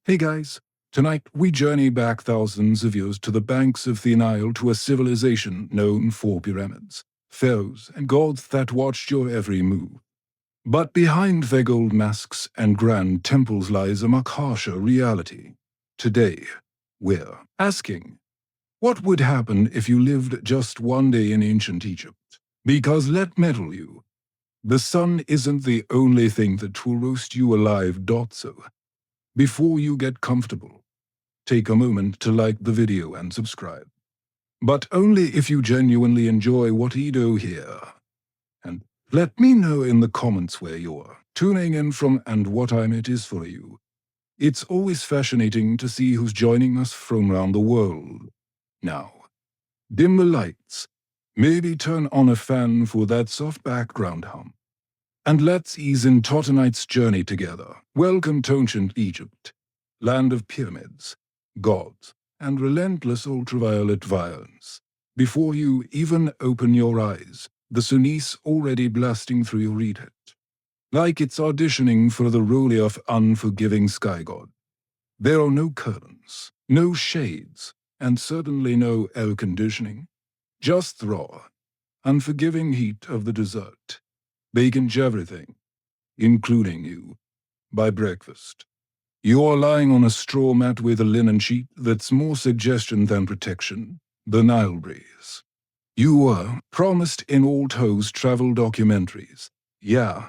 Hey guys, tonight we journey back thousands of years to the banks of the Nile to a civilization known for pyramids, pharaohs, and gods that watched your every move. But behind their gold masks and grand temples lies a much harsher reality. Today, we're asking, what would happen if you lived just one day in ancient Egypt? Because let me tell you, the sun isn't the only thing that will roast you alive, so. Before you get comfortable, take a moment to like the video and subscribe. But only if you genuinely enjoy what you do here. And let me know in the comments where you're tuning in from and what time it is for you. It's always fascinating to see who's joining us from around the world. Now, dim the lights. Maybe turn on a fan for that soft background hum. And let's ease into tonight's journey together. Welcome to ancient Egypt, land of pyramids, gods, and relentless ultraviolet violence. Before you even open your eyes, the sun's already blasting through your read it. Like it's auditioning for the role of unforgiving sky god. There are no curtains, no shades, and certainly no air conditioning. Just the raw, unforgiving heat of the desert. Bacon's everything, including you, by breakfast. You're lying on a straw mat with a linen sheet that's more suggestion than protection, the Nile breeze. You were promised in all Toe's travel documentaries. Yeah,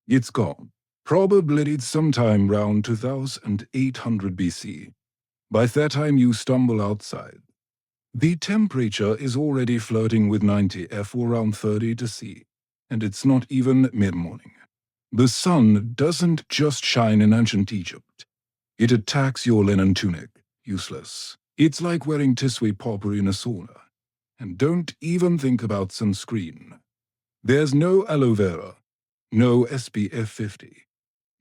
it's gone. Probably sometime round 2800 BC. By that time you stumble outside. The temperature is already flirting with 90 F or around 30 to C. And it's not even mid-morning. The sun doesn't just shine in ancient Egypt. It attacks your linen tunic, useless. It's like wearing tissue paper in a sauna. And don't even think about sunscreen. There's no aloe vera, no SPF 50,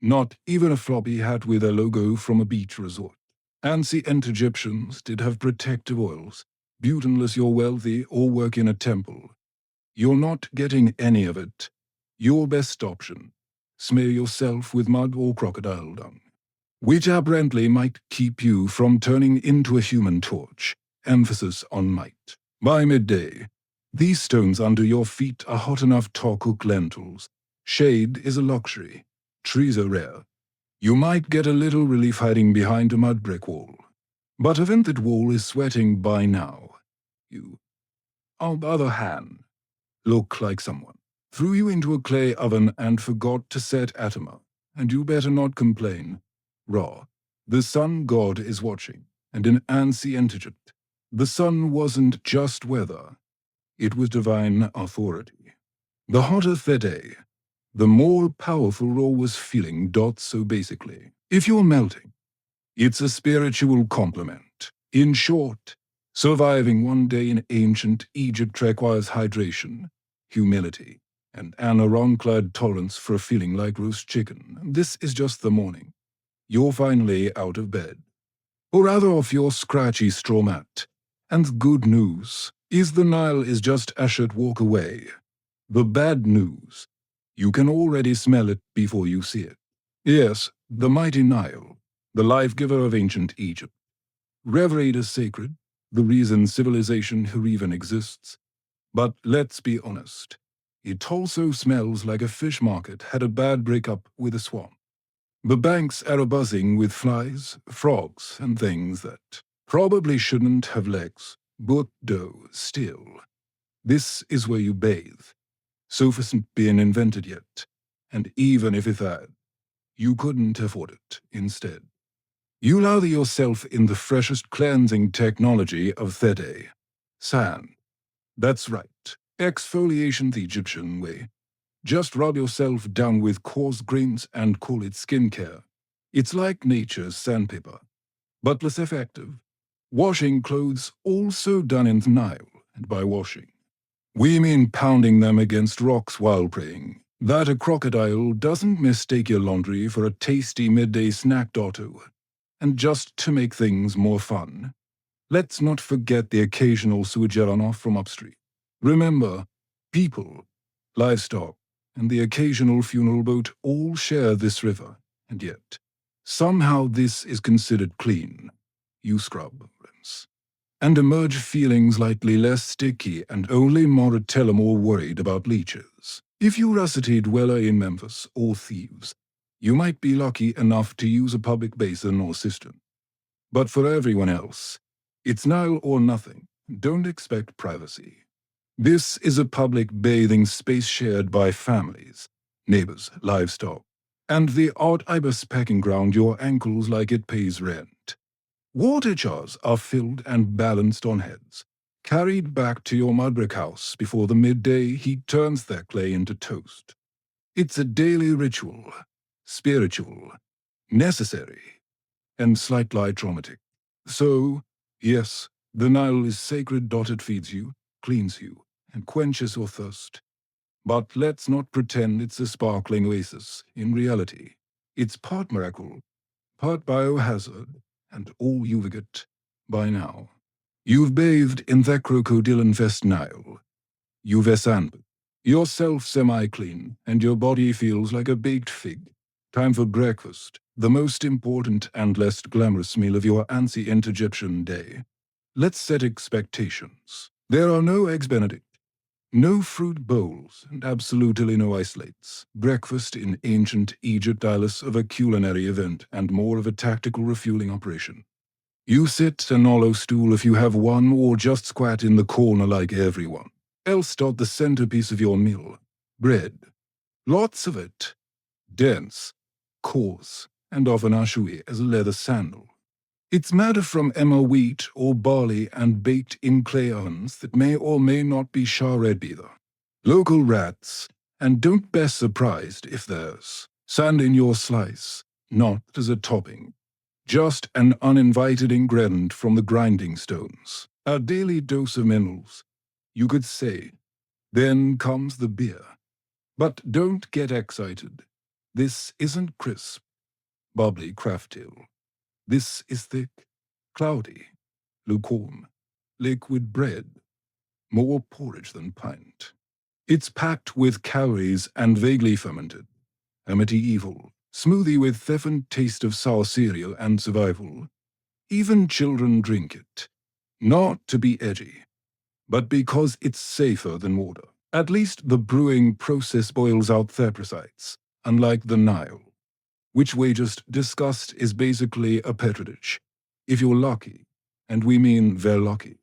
not even a floppy hat with a logo from a beach resort. Ancient Egyptians did have protective oils, beauty unless you're wealthy or work in a temple. You're not getting any of it. Your best option, smear yourself with mud or crocodile dung, which apparently might keep you from turning into a human torch, emphasis on might. By midday, these stones under your feet are hot enough to cook lentils. Shade is a luxury. Trees are rare. You might get a little relief hiding behind a mud brick wall. But even that wall is sweating by now. You, on the other hand, look like someone threw you into a clay oven and forgot to set atoma. And you better not complain. Raw. The sun god is watching, and in ancient Egypt, the sun wasn't just weather. It was divine authority. The hotter the day, the more powerful Ra was feeling. So basically, if you're melting, it's a spiritual compliment. In short, surviving one day in ancient Egypt requires hydration, humility, and an ironclad tolerance for feeling like roast chicken. This is just the morning. You're finally out of bed, or rather off your scratchy straw mat. And good news is the Nile is just a short walk away. The bad news, you can already smell it before you see it. Yes, the mighty Nile, the life-giver of ancient Egypt. Revered as sacred, the reason civilization here even exists. But let's be honest, it also smells like a fish market had a bad breakup with a swamp. The banks are buzzing with flies, frogs, and things that probably shouldn't have legs, but do still. This is where you bathe. Soap hasn't been invented yet, and even if it had, you couldn't afford it instead. You lather yourself in the freshest cleansing technology of the day. Sand. That's right, exfoliation the Egyptian way. Just rub yourself down with coarse grains and call it skincare. It's like nature's sandpaper, but less effective. Washing clothes also done in the Nile, and by washing, we mean pounding them against rocks while praying that a crocodile doesn't mistake your laundry for a tasty midday snack dotto. And just to make things more fun, let's not forget the occasional sewage runoff from upstream. Remember, people, livestock, and the occasional funeral boat all share this river, and yet, Somehow this is considered clean. You scrub, rinse, and emerge feeling slightly less sticky and only more more worried about leeches. If you resuscitate Weller in Memphis or Thieves, you might be lucky enough to use a public basin or cistern. But for everyone else, it's now or nothing. Don't expect privacy. This is a public bathing space shared by families, neighbors, livestock, and the odd ibis pecking ground your ankles like it pays rent. Water jars are filled and balanced on heads, carried back to your mud brick house before the midday heat turns their clay into toast. It's a daily ritual, spiritual, necessary, and slightly traumatic. So, yes, the Nile is sacred. It feeds you, cleans you, and quenches your thirst. But let's not pretend it's a sparkling oasis. In reality, it's part miracle, part biohazard, and all you've got by now. You've bathed in that crocodile-infested Nile. You've sunbathed yourself semi-clean, and your body feels like a baked fig. Time for breakfast, the most important and less glamorous meal of your ancient Egyptian day. Let's set expectations. There are no eggs Benedict, no fruit bowls, and absolutely no isolates. Breakfast in ancient Egypt is of a culinary event and more of a tactical refueling operation. You sit an hollow stool if you have one, or just squat in the corner like everyone else. Start the centerpiece of your meal. Bread. Lots of it. Dense, coarse, and often ashy as a leather sandal. It's made from emmer wheat or barley and baked in clay ovens that may or may not be charred either. Local rats, and don't be surprised if there's sand in your slice, not as a topping. Just an uninvited ingredient from the grinding stones. A daily dose of minerals, you could say. Then comes the beer. But don't get excited. This isn't crisp, bubbly craft ale. This is thick, cloudy, lukewarm, liquid bread, more porridge than pint. It's packed with calories and vaguely fermented. A medieval smoothie with thiffened taste of sour cereal and survival. Even children drink it. Not to be edgy, but because it's safer than water. At least the brewing process boils out theprosites, unlike the Nile, which we just discussed is basically a petridge. If you're lucky, and we mean very lucky,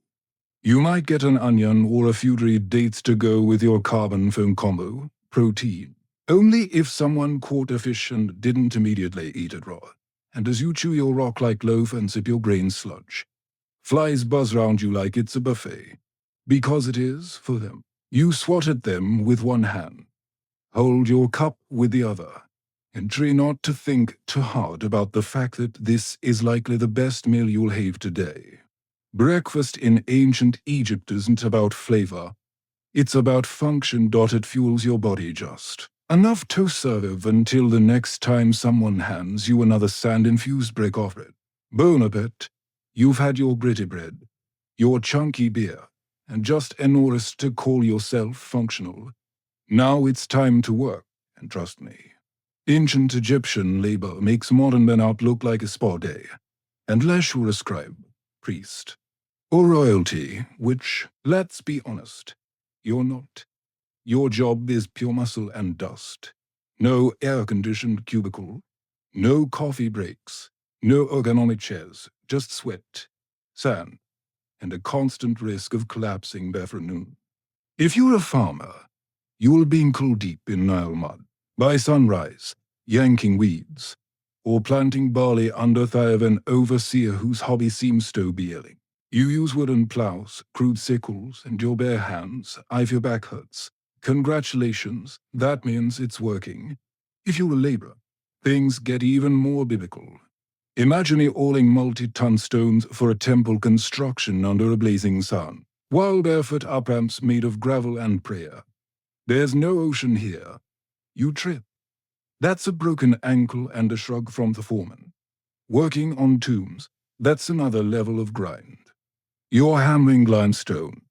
you might get an onion or a few dates to go with your carbon foam combo, protein. Only if someone caught a fish and didn't immediately eat it raw, and as you chew your rock-like loaf and sip your grain sludge, flies buzz round you like it's a buffet. Because it is, for them. You swat at them with one hand, hold your cup with the other, and try not to think too hard about the fact that this is likely the best meal you'll have today. Breakfast in ancient Egypt isn't about flavor. It's about function. It fuels your body just enough to serve until the next time someone hands you another sand-infused brick of bread. Bon appetit. You've had your gritty bread, your chunky beer, and just enough to call yourself functional. Now it's time to work, and trust me, ancient Egyptian labor makes modern men out look like a spa day, unless you're a scribe, priest, or royalty, which, let's be honest, you're not. Your job is pure muscle and dust. No air-conditioned cubicle, no coffee breaks, no ergonomic chairs, just sweat, sand, and a constant risk of collapsing by afternoon. If you're a farmer, you'll be ankle deep in Nile mud by sunrise, yanking weeds, or planting barley under thigh of an overseer whose hobby seems to be yelling. You use wooden plows, crude sickles, and your bare hands. If your back hurts, congratulations, that means it's working. If you're a laborer, things get even more biblical. Imagine hauling multi-ton stones for a temple construction under a blazing sun, while barefoot up ramps made of gravel and prayer. There's no ocean here. You trip. That's a broken ankle and a shrug from the foreman. Working on tombs, that's another level of grind. You're hammering limestone,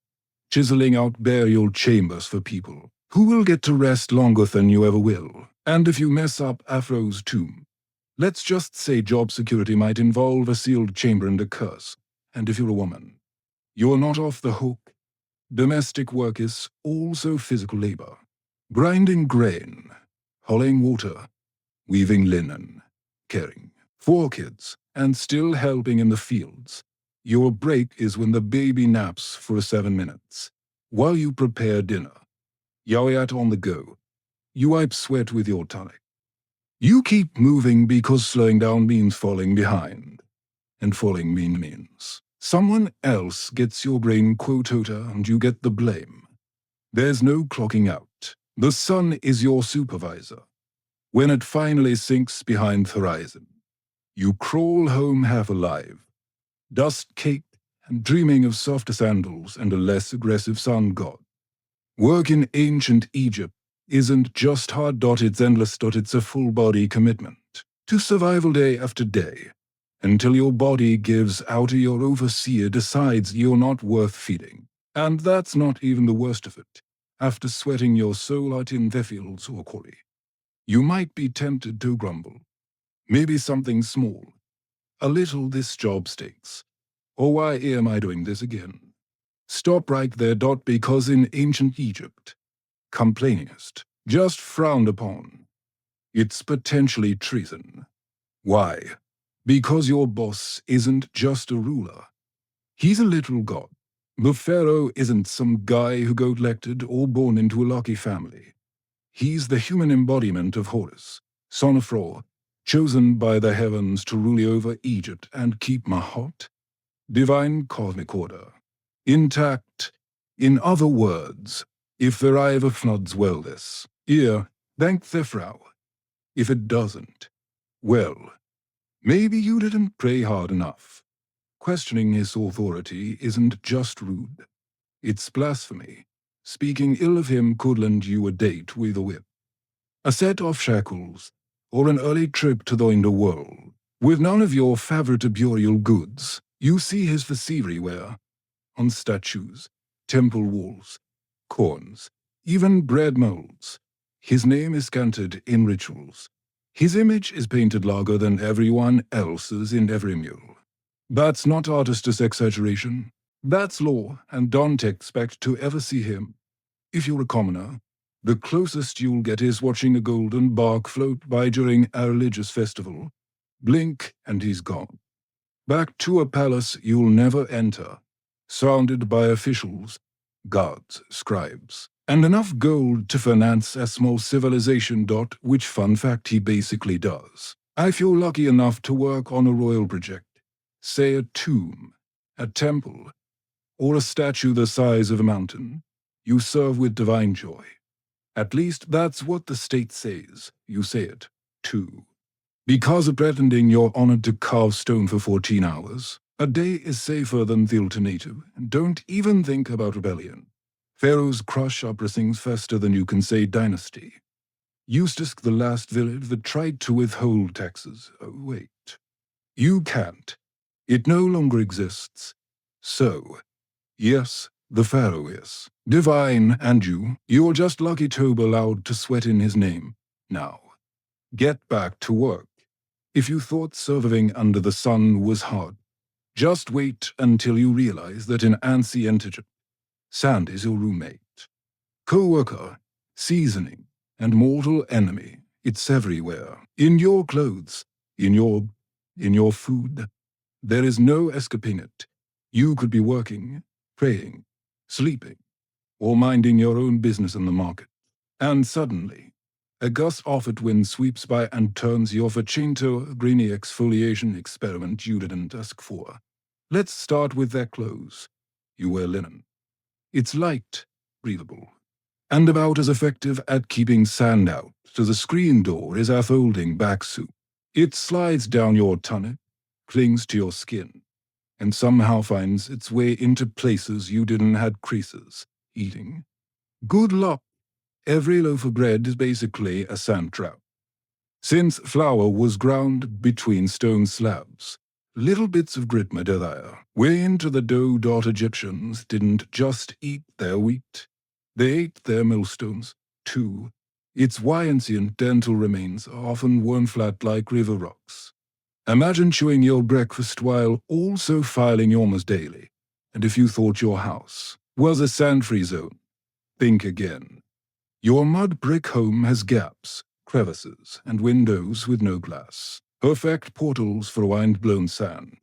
chiseling out burial chambers for people who will get to rest longer than you ever will. And if you mess up a pharaoh's tomb, Let's just say job security might involve a sealed chamber and a curse. And if you're a woman, you're not off the hook. Domestic work is also physical labor. Grinding grain, hauling water, weaving linen, caring for kids, and still helping in the fields. Your break is when the baby naps for 7 minutes. While you prepare dinner, Yawayat on the go, you wipe sweat with your tonic. You keep moving because slowing down means falling behind. And falling means someone else gets your brain quotota and you get the blame. There's no clocking out. The sun is your supervisor. When it finally sinks behind the horizon, you crawl home half alive, dust-caked and dreaming of softer sandals and a less aggressive sun god. Work in ancient Egypt isn't just hard. It's endless. It's a full-body commitment to survival day after day, until your body gives out or your overseer decides you're not worth feeding. And that's not even the worst of it. After sweating your soul out in the fields or quarry, you might be tempted to grumble. Maybe something small. A little, this job stinks. Or why am I doing this again? Stop right there. Because in ancient Egypt, complaining is just frowned upon. It's potentially treason. Why? Because your boss isn't just a ruler. He's a literal god. The pharaoh isn't some guy who got elected or born into a lucky family. He's the human embodiment of Horus, son of Pharaoh, chosen by the heavens to rule over Egypt and keep Mahat, divine cosmic order, intact. In other words, if the river floods well this year, thank the Pharaoh. If it doesn't, well, maybe you didn't pray hard enough. Questioning his authority isn't just rude. It's blasphemy. Speaking ill of him could land you a date with a whip, a set of shackles, or an early trip to the underworld. With none of your favorite burial goods, you see his face everywhere, on statues, temple walls, corns, even bread molds. His name is canted in rituals. His image is painted larger than everyone else's in every mural. That's not artist's exaggeration. That's law, and don't expect to ever see him. If you're a commoner, the closest you'll get is watching a golden bark float by during a religious festival. Blink and he's gone. Back to a palace you'll never enter, surrounded by officials, guards, scribes, and enough gold to finance a small civilization. Which fun fact he basically does. I feel lucky enough to work on a royal project. Say a tomb, a temple, or a statue the size of a mountain. You serve with divine joy. At least that's what the state says. You say it, too. Because of pretending you're honored to carve stone for 14 hours, a day is safer than the alternative, and don't even think about rebellion. Pharaohs crush uprisings faster than you can say dynasty. Eustace, the last village that tried to withhold taxes. Oh, wait. You can't. It no longer exists. So, yes, the pharaoh is divine, and you're just lucky to be allowed to sweat in his name. Now, get back to work. If you thought surviving under the sun was hard, just wait until you realize that in ancient Egypt, sand is your roommate, co-worker, seasoning, and mortal enemy. It's everywhere. In your clothes, in your food. There is no escaping it. You could be working, praying, sleeping, or minding your own business in the market. And suddenly, a gust of it wind sweeps by and turns you off a Chinto greeny exfoliation experiment you didn't ask for. Let's start with their clothes. You wear linen. It's light, breathable, and about as effective at keeping sand out to the screen door as a folding back suit. It slides down your tongue, clings to your skin, and somehow finds its way into places you didn't had creases. Eating. Good luck. Every loaf of bread is basically a sand trap. Since flour was ground between stone slabs, little bits of grit made there. Way into the dough. Egyptians didn't just eat their wheat. They ate their millstones, too. It's why ancient dental remains are often worn flat like river rocks. Imagine chewing your breakfast while also filing your must daily. And if you thought your house was a sand-free zone, think again. Your mud brick home has gaps, crevices, and windows with no glass. Perfect portals for wind-blown sand.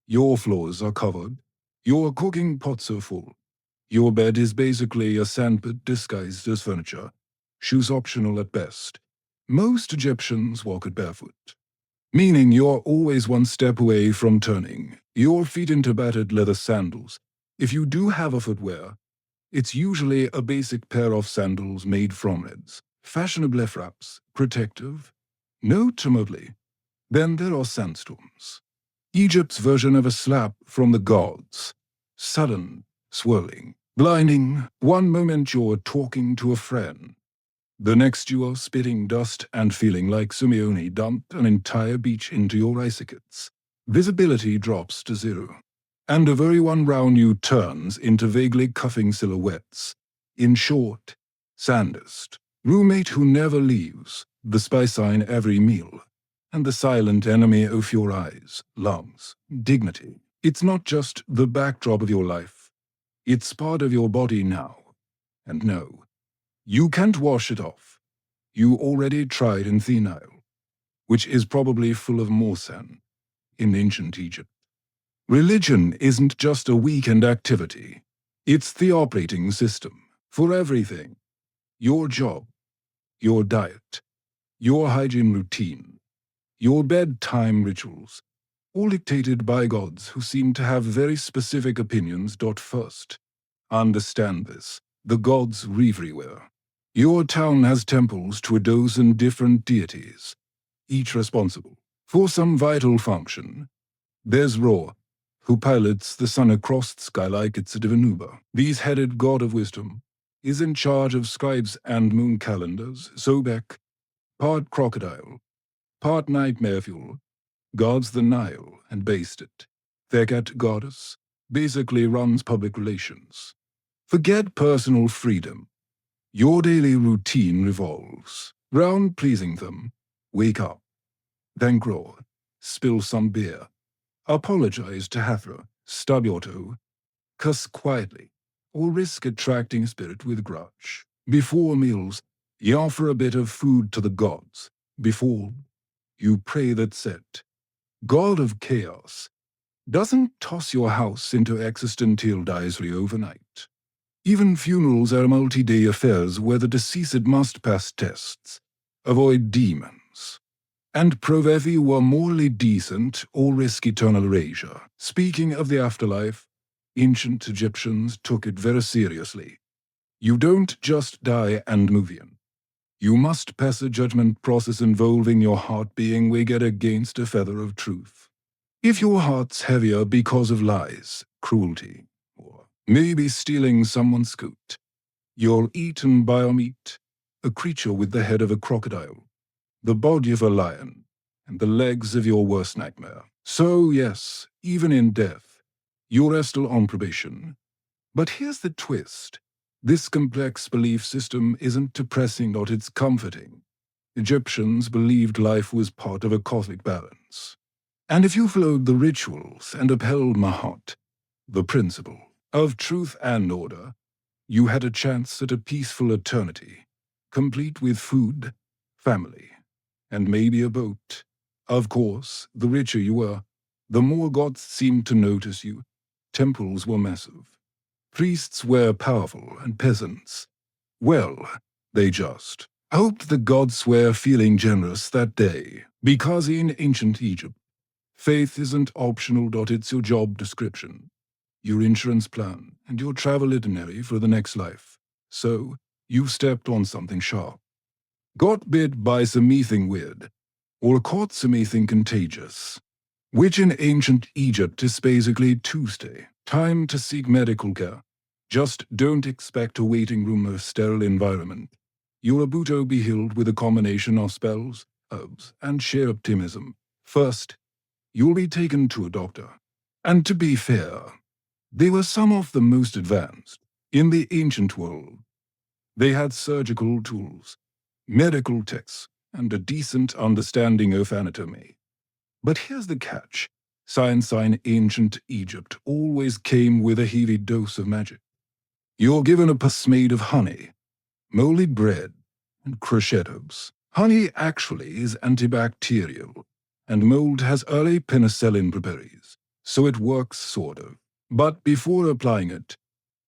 Your floors are covered. Your cooking pots are full. Your bed is basically a sandpit disguised as furniture. Shoes optional at best. Most Egyptians walk it barefoot, meaning you're always one step away from turning your feet into battered leather sandals. If you do have a footwear, it's usually a basic pair of sandals made from reds, fashionable wraps, protective, notably. Then there are sandstorms. Egypt's version of a slap from the gods. Sudden, swirling, blinding. One moment you're talking to a friend. The next you are spitting dust and feeling like Simeone dumped an entire beach into your ice kits. Visibility drops to zero, and everyone round you turns into vaguely cuffing silhouettes. In short, sandist, roommate who never leaves, the spy sign every meal, and the silent enemy of your eyes, lungs, dignity. It's not just the backdrop of your life. It's part of your body now. And no, you can't wash it off. You already tried in the Nile, which is probably full of more sand, in ancient Egypt. Religion isn't just a weekend activity. It's the operating system for everything. Your job, your diet, your hygiene routine, your bedtime rituals, all dictated by gods who seem to have very specific opinions. First, understand this. The gods are everywhere. Your town has temples to a dozen different deities, each responsible for some vital function. There's Ra, who pilots the sun across the sky like it's a divine Uber. These headed god of wisdom is in charge of scribes and moon calendars. Sobek, part crocodile, part nightmare fuel, guards the Nile and based it. Thecat goddess basically runs public relations. Forget personal freedom. Your daily routine revolves round pleasing them. Wake up, thank Ra, spill some beer, apologize to Hathra, stub your toe, cuss quietly, or risk attracting a spirit with grudge. Before meals, you offer a bit of food to the gods. Before, you pray that Set, god of chaos, doesn't toss your house into existential misery overnight. Even funerals are multi-day affairs where the deceased must pass tests, avoid demons, and prove if you were morally decent or risk eternal erasure. Speaking of the afterlife, ancient Egyptians took it very seriously. You don't just die and move in. You must pass a judgment process involving your heart being weighed against a feather of truth. If your heart's heavier because of lies, cruelty, or maybe stealing someone's coat, you're eaten by a meat, a creature with the head of a crocodile, the body of a lion, and the legs of your worst nightmare. So yes, even in death, you're still on probation. But here's the twist. This complex belief system isn't depressing, not it's comforting. Egyptians believed life was part of a cosmic balance. And if you followed the rituals and upheld Mahat, the principle of truth and order, you had a chance at a peaceful eternity, complete with food, family, and maybe a boat. Of course, the richer you were, the more gods seemed to notice you. Temples were massive. Priests were powerful, and peasants, well, they just hoped the gods were feeling generous that day. Because in ancient Egypt, faith isn't optional. It's your job description, your insurance plan, and your travel itinerary for the next life. So, you've stepped on something sharp. Got bit by something weird, or caught something contagious, which in ancient Egypt is basically Tuesday. Time to seek medical care. Just don't expect a waiting room or sterile environment. You're about to be healed with a combination of spells, herbs, and sheer optimism. First, you'll be taken to a doctor. And to be fair, they were some of the most advanced in the ancient world. They had surgical tools, medical texts, and a decent understanding of anatomy. But here's the catch. Science in ancient Egypt always came with a heavy dose of magic. You're given a pus made of honey, moly bread, and crescendos. Honey actually is antibacterial, and mold has early penicillin properties, so it works sort of. But before applying it,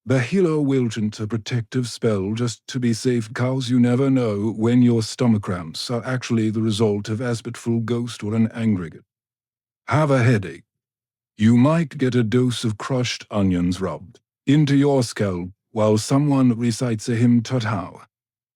the healer will chant a protective spell just to be safe, cause you never know when your stomach cramps are actually the result of a spiteful ghost or an aggregate. Have a headache? You might get a dose of crushed onions rubbed into your scalp while someone recites a hymn tatao.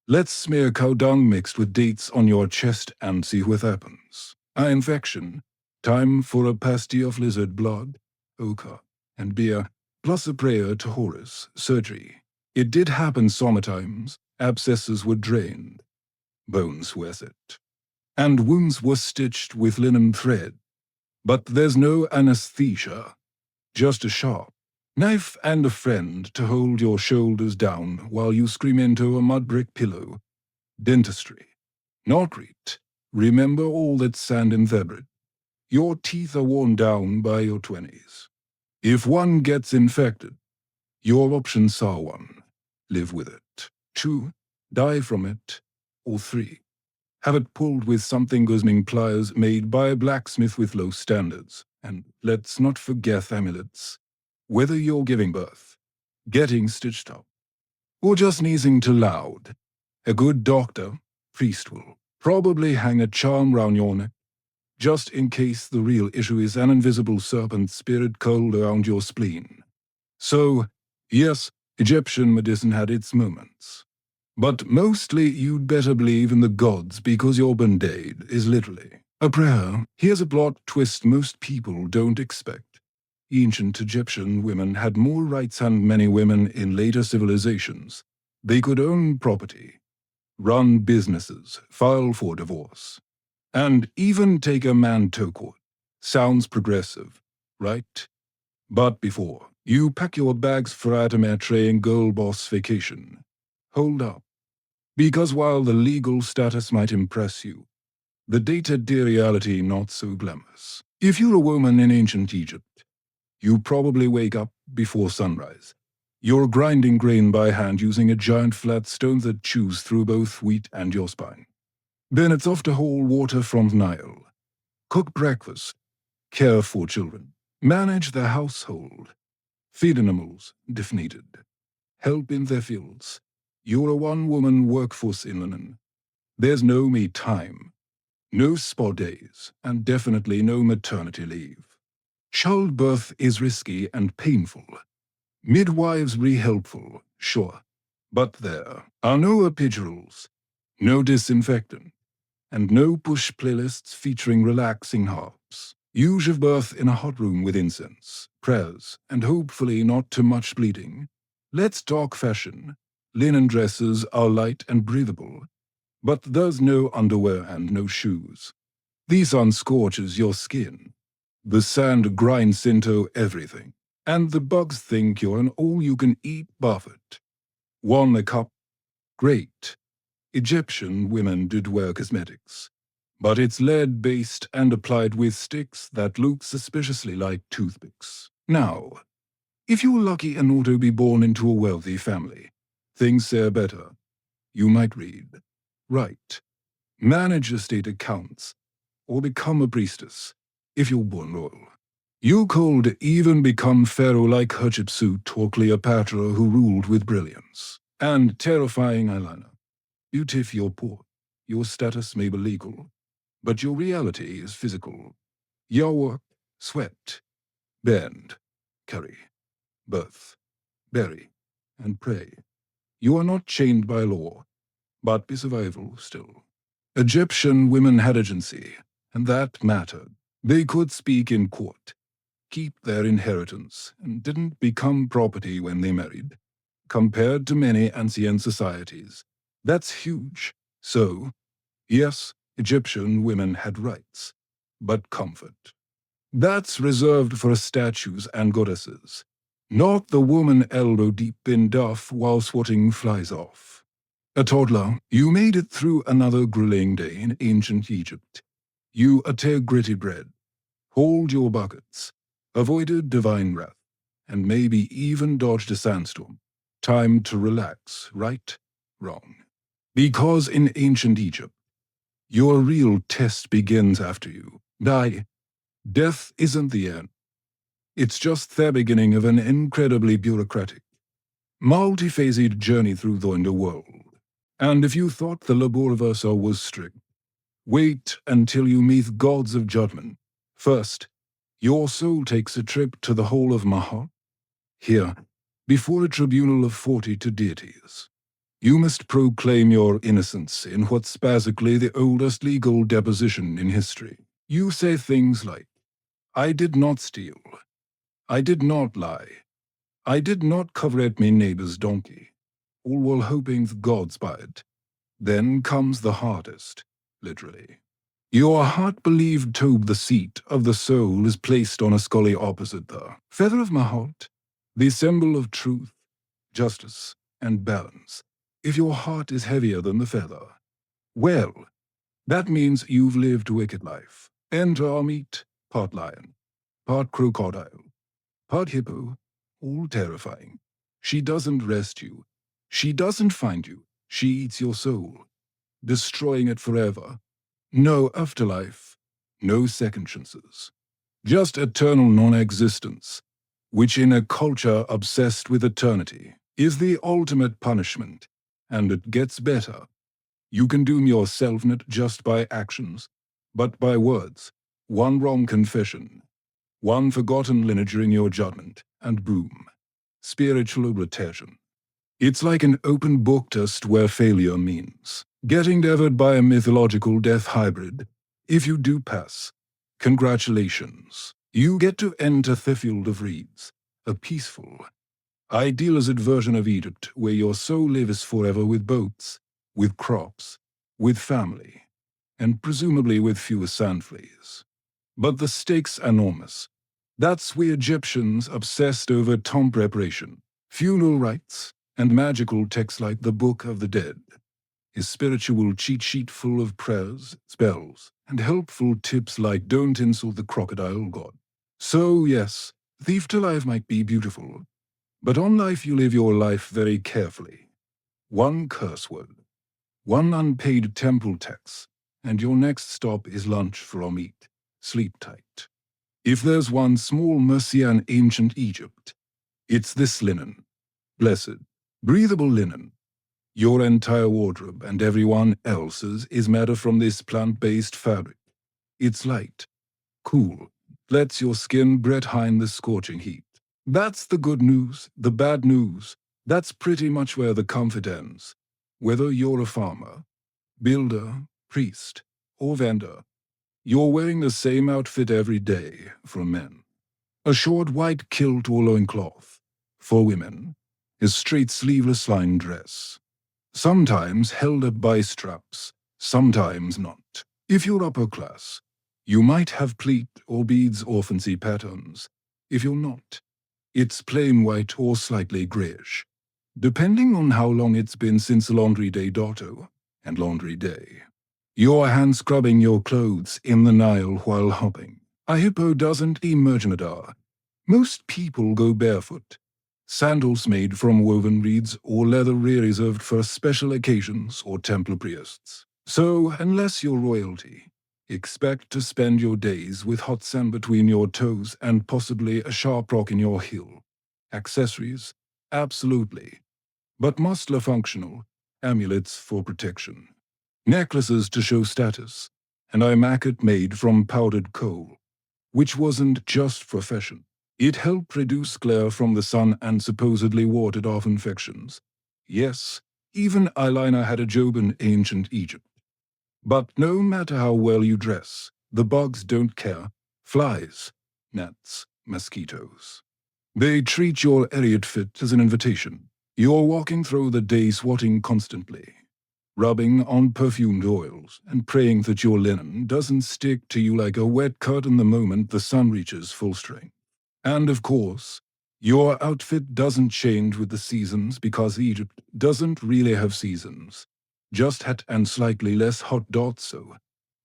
Let's smear cow dung mixed with dates on your chest and see what happens. Eye infection. Time for a pasty of lizard blood, ochre, and beer, plus a prayer to Horus. Surgery. It did happen sometimes. Abscesses were drained. Bones were set. And wounds were stitched with linen thread. But there's no anesthesia. Just a sharp knife and a friend to hold your shoulders down while you scream into a mud brick pillow. Dentistry. Not great. Remember all that sand and vertebrate. Your teeth are worn down by your 20s. If one gets infected, your options are 1. Live with it. 2. Die from it. Or 3. Have it pulled with something glistening pliers made by a blacksmith with low standards. And let's not forget amulets. Whether you're giving birth, getting stitched up, or just sneezing too loud, a good doctor, priest will probably hang a charm round your neck, just in case the real issue is an invisible serpent spirit coiled around your spleen. So, yes, Egyptian medicine had its moments. But mostly you'd better believe in the gods because your band-aid is literally a prayer. Here's a plot twist most people don't expect. Ancient Egyptian women had more rights than many women in later civilizations. They could own property, run businesses, file for divorce, and even take a man to court. Sounds progressive, right? But before you pack your bags for Atametre and Girl Boss vacation, hold up. Because while the legal status might impress you, the day-to-day reality not so glamorous. If you're a woman in ancient Egypt, you probably wake up before sunrise. You're grinding grain by hand using a giant flat stone that chews through both wheat and your spine. Then it's off to haul water from the Nile, cook breakfast, care for children, manage the household, feed animals if needed, help in their fields. You're a one-woman workforce in London. There's no me time, no spa days, and definitely no maternity leave. Childbirth is risky and painful. Midwives be helpful, sure. But there are no epidurals, no disinfectant, and no push playlists featuring relaxing harps. You give birth in a hot room with incense, prayers, and hopefully not too much bleeding. Let's talk fashion. Linen dresses are light and breathable, but there's no underwear and no shoes. The sun scorches your skin. The sand grinds into everything, and the bugs think you're an all-you-can-eat buffet. 1 a cup? Great. Egyptian women did wear cosmetics, but it's lead-based and applied with sticks that look suspiciously like toothpicks. Now, if you're lucky enough to be born into a wealthy family, things fare better. You might read, write, manage estate accounts, or become a priestess if you're born royal. You could even become pharaoh like Hatshepsut or Cleopatra, who ruled with brilliance and terrifying eyeliner. Beauty if you're poor. Your status may be legal, but your reality is physical. Your work, sweat, bend, carry, birth, bury, and pray. You are not chained by law, but by survival still. Egyptian women had agency, and that mattered. They could speak in court, keep their inheritance, and didn't become property when they married. Compared to many ancient societies, that's huge. So, yes, Egyptian women had rights, but comfort. That's reserved for statues and goddesses, not the woman elbow deep in duff while swatting flies off. A toddler, you made it through another grueling day in ancient Egypt. You ate gritty bread, hauled your buckets, avoided divine wrath, and maybe even dodged a sandstorm. Time to relax, right? Wrong. Because in ancient Egypt, your real test begins after you die. Death isn't the end. It's just the beginning of an incredibly bureaucratic, multiphased journey through the underworld. And if you thought the labor versa was strict, wait until you meet gods of judgment. First, your soul takes a trip to the hall of Mahat. Here, before a tribunal of 42 deities, you must proclaim your innocence in what's basically the oldest legal deposition in history. You say things like, I did not steal. I did not lie. I did not covet my neighbor's donkey, all while hoping the gods by it. Then comes the hardest, literally. Your heart-believed tobe, the seat of the soul, is placed on a scully opposite the feather of Mahat, the symbol of truth, justice, and balance. If your heart is heavier than the feather, well, that means you've lived a wicked life. Enter our meat, part lion, part crocodile, part hippo, all terrifying. She doesn't rest you. She doesn't find you. She eats your soul, destroying it forever. No afterlife, no second chances. Just eternal non-existence, which in a culture obsessed with eternity is the ultimate punishment. And it gets better. You can doom yourself not just by actions, but by words. One wrong confession, one forgotten line during your judgment, and boom, spiritual rotation. It's like an open book test where failure means getting devoured by a mythological death hybrid. If you do pass, congratulations. You get to enter the field of reeds, a peaceful, idealized version of Egypt where your soul lives forever with boats, with crops, with family, and presumably with fewer sandfleas. But the stakes are enormous. That's where Egyptians obsessed over tomb preparation, funeral rites, and magical texts like the Book of the Dead. A spiritual cheat sheet full of prayers, spells, and helpful tips like don't insult the crocodile god. So yes, the afterlife might be beautiful, but on life you live your life very carefully. One curse word, one unpaid temple tax, and your next stop is lunch from eat. Sleep tight. If there's one small mercy in ancient Egypt, it's this linen. Blessed, breathable linen. Your entire wardrobe and everyone else's is made from this plant-based fabric. It's light, cool, lets your skin breathe in the scorching heat. That's the good news. The bad news, that's pretty much where the comfort ends. Whether you're a farmer, builder, priest, or vendor, you're wearing the same outfit every day for men. A short white kilt or loincloth. For women, a straight sleeveless lined dress. Sometimes held up by straps, sometimes not. If you're upper class, you might have pleat or beads or fancy patterns. If you're not, it's plain white or slightly grayish, depending on how long it's been since laundry day Dotto and laundry day. Your hand scrubbing your clothes in the Nile while hopping. A hippo doesn't emerge Madar. Most people go barefoot. Sandals made from woven reeds or leather reserved for special occasions or temple priests. So, unless you're royalty, expect to spend your days with hot sand between your toes and possibly a sharp rock in your heel. Accessories? Absolutely. But mostly functional. Amulets for protection. Necklaces to show status. And a macket made from powdered coal, which wasn't just for fashion. It helped reduce glare from the sun and supposedly warded off infections. Yes, even eyeliner had a job in ancient Egypt. But no matter how well you dress, the bugs don't care. Flies, gnats, mosquitoes. They treat your Ariat fit as an invitation. You're walking through the day swatting constantly, rubbing on perfumed oils and praying that your linen doesn't stick to you like a wet curtain the moment the sun reaches full strength. And of course, Your outfit doesn't change with the seasons because Egypt doesn't really have seasons. Just hat and slightly less hot dots, so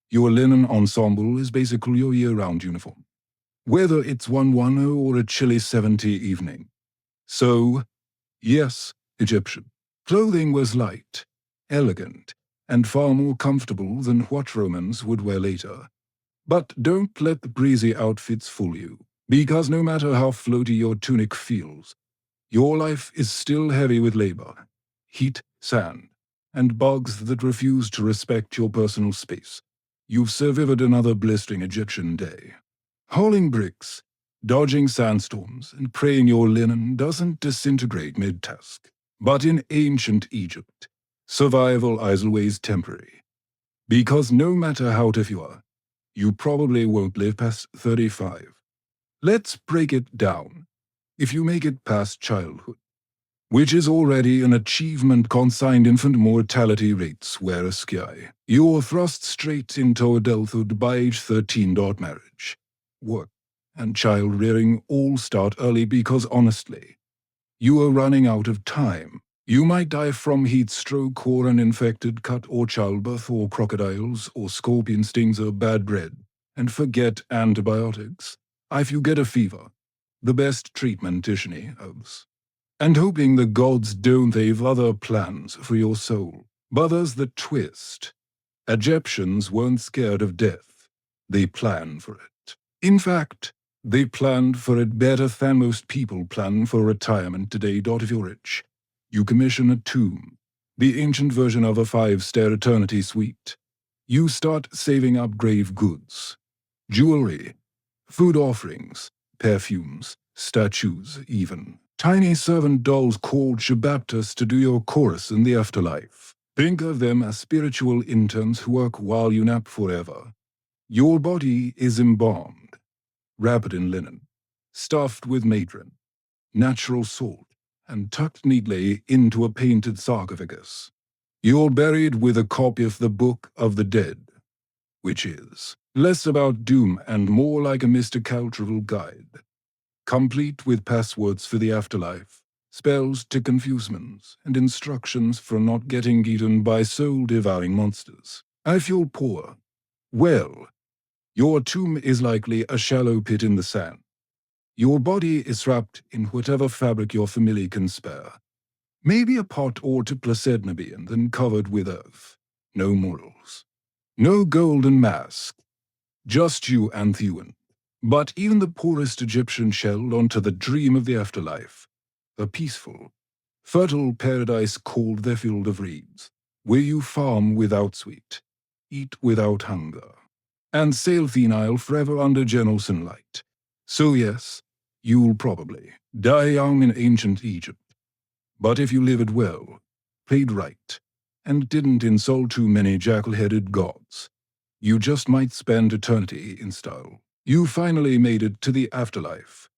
your linen ensemble is basically your year-round uniform, whether it's 110 or a chilly 70 evening. So, yes, Egyptian clothing was light, elegant, and far more comfortable than what Romans would wear later. But don't let the breezy outfits fool you, because no matter how floaty your tunic feels, your life is still heavy with labor, heat, sand, and bugs that refuse to respect your personal space. You've survived another blistering Egyptian day. Hauling bricks, dodging sandstorms, and praying your linen doesn't disintegrate mid-task. But in ancient Egypt, survival is always temporary. Because no matter how tough you are, you probably won't live past 35. Let's break it down. If you make it past childhood, which is already an achievement consigned infant mortality rates where a sky, you're thrust straight into adulthood by age 13. Marriage, work, and child rearing all start early because honestly, you are running out of time. You might die from heat stroke or an infected cut or childbirth or crocodiles or scorpion stings or bad bread. And forget antibiotics. If you get a fever, the best treatment Tishni herbs. And hoping the gods don't have other plans for your soul. But there's the twist. Egyptians weren't scared of death. They planned for it. In fact, they planned for it better than most people plan for retirement today. If you're rich, you commission a tomb, the ancient version of a 5-star eternity suite. You start saving up grave goods, jewelry, food offerings, perfumes, statues even. Tiny servant dolls called Shabaptas to do your chorus in the afterlife. Think of them as spiritual interns who work while you nap forever. Your body is embalmed, wrapped in linen, stuffed with madron, natural salt, and tucked neatly into a painted sarcophagus. You're buried with a copy of the Book of the Dead, which is less about doom and more like a mystical travel guide, complete with passwords for the afterlife, spells to confusements, and instructions for not getting eaten by soul-devouring monsters. If you're poor, well, your tomb is likely a shallow pit in the sand. Your body is wrapped in whatever fabric your family can spare. Maybe a pot or two placidnabi and then covered with earth. No morals. No golden mask. Just you and Thewan. But even the poorest Egyptian shelled onto the dream of the afterlife. A peaceful, fertile paradise called the Field of Reeds, where you farm without sweat, eat without hunger, and sail the Nile forever under gentle sunlight. So yes, you'll probably die young in ancient Egypt. But if you lived well, played right, and didn't insult too many jackal-headed gods, you just might spend eternity in style. You finally made it to the afterlife,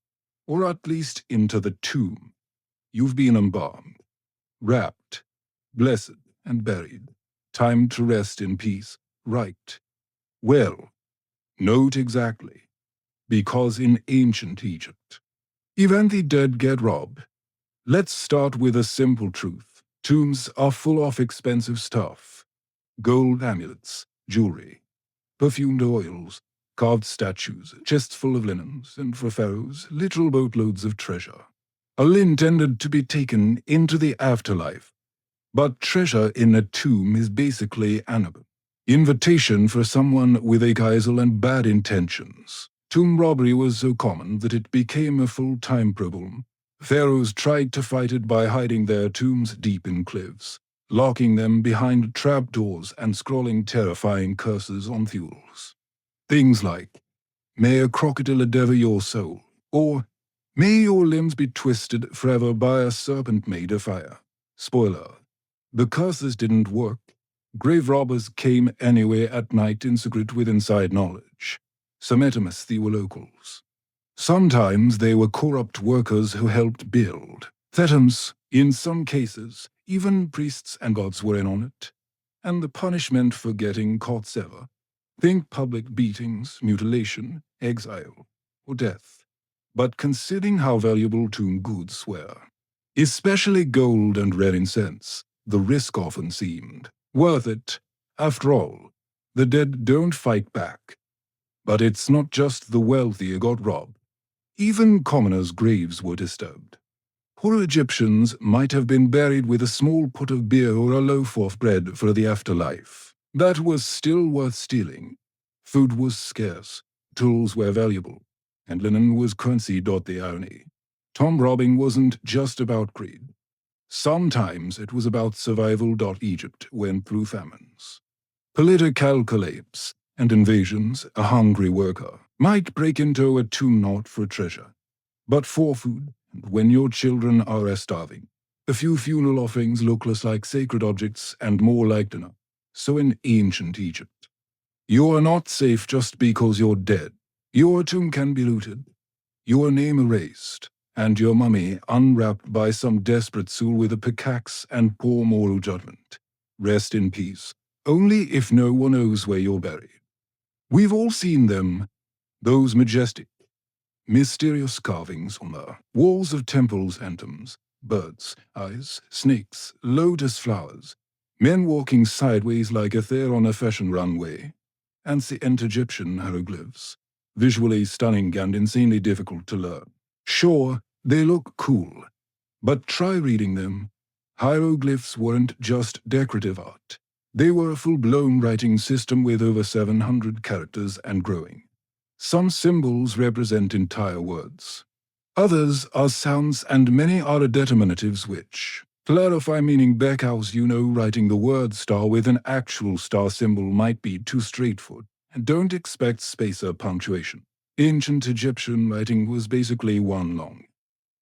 or at least into the tomb. You've been embalmed, wrapped, blessed, and buried. Time to rest in peace, right? Well, note exactly, because in ancient Egypt, even the dead get robbed. Let's start with a simple truth. Tombs are full of expensive stuff. Gold amulets, jewelry, perfumed oils, carved statues, chests full of linens, and for pharaohs, literal boatloads of treasure. All intended to be taken into the afterlife. But treasure in a tomb is basically an invitation for someone with a geisel and bad intentions. Tomb robbery was so common that it became a full-time problem. Pharaohs tried to fight it by hiding their tombs deep in cliffs, locking them behind trapdoors and scrawling terrifying curses on the walls. Things like, "May a crocodile devour your soul," or "May your limbs be twisted forever by a serpent made of fire." Spoiler, the curses didn't work. Grave robbers came anyway at night in secret with inside knowledge. Sometimes they were locals. Sometimes they were corrupt workers who helped build. Thetums, in some cases, even priests and gods were in on it. And the punishment for getting caught sever. Think public beatings, mutilation, exile, or death. But considering how valuable tomb goods were, especially gold and rare incense, the risk often seemed worth it. After all, the dead don't fight back. But it's not just the wealthy who got robbed. Even commoners' graves were disturbed. Poor Egyptians might have been buried with a small pot of beer or a loaf of bread for the afterlife. That was still worth stealing. Food was scarce, tools were valuable, and linen was currency. The irony. Tomb robbing wasn't just about greed. Sometimes it was about survival. Egypt went through famines, political collapse, and invasions. A hungry worker might break into a tomb not for treasure, but for food. And when your children are starving, a few funeral offerings look less like sacred objects and more like dinner. So in ancient Egypt, you are not safe just because you're dead. Your tomb can be looted, your name erased, and your mummy unwrapped by some desperate soul with a pickaxe and poor moral judgment. Rest in peace, only if no one knows where you're buried. We've all seen them, those majestic, mysterious carvings on the walls of temples and tombs. Birds, eyes, snakes, lotus flowers, men walking sideways like a thair on a fashion runway, ancient Egyptian hieroglyphs, visually stunning and insanely difficult to learn. Sure, they look cool, but try reading them. Hieroglyphs weren't just decorative art. They were a full-blown writing system with over 700 characters and growing. Some symbols represent entire words. Others are sounds and many are determinatives which clarify meaning. Because writing the word star with an actual star symbol might be too straightforward, and don't expect space or punctuation. Ancient Egyptian writing was basically one long,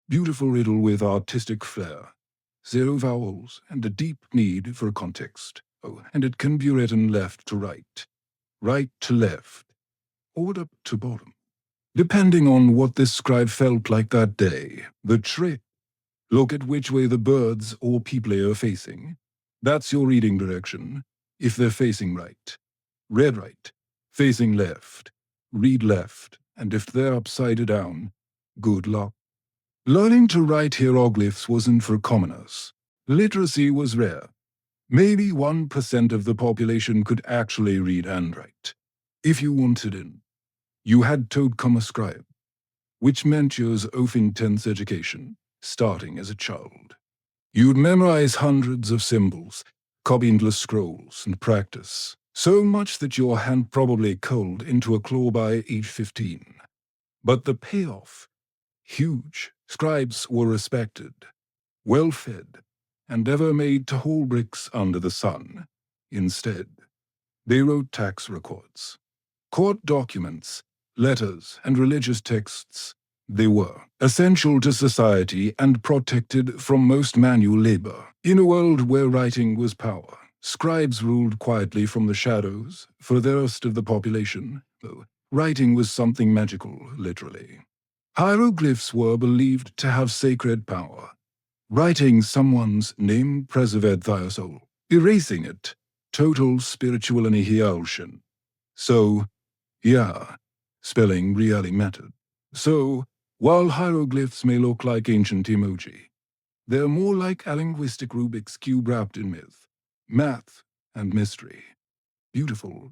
beautiful riddle with artistic flair. Zero vowels and a deep need for context. Oh, and it can be written left to right to left, or up to bottom, depending on what this scribe felt like that day. The trick: look at which way the birds or people are facing. That's your reading direction. If they're facing right, read right. Facing left, read left. And if they're upside down, good luck. Learning to write hieroglyphs wasn't for commoners. Literacy was rare. Maybe 1% of the population could actually read and write. If you wanted in, you had to become a scribe, which meant years of intense education, starting as a child. You'd memorize hundreds of symbols, copy endless scrolls, and practice, so much that your hand probably curled into a claw by age 15. But the payoff? Huge. Scribes were respected, well-fed, and never made to haul bricks under the sun. Instead, they wrote tax records, court documents, letters, and religious texts. They were essential to society and protected from most manual labor. In a world where writing was power, scribes ruled quietly from the shadows. For the rest of the population, though, writing was something magical, literally. Hieroglyphs were believed to have sacred power. Writing someone's name preserved their soul. Erasing it, total spiritual annihilation. So, yeah, spelling really mattered. So, while hieroglyphs may look like ancient emoji, they're more like a linguistic Rubik's Cube wrapped in myth, math, and mystery. Beautiful.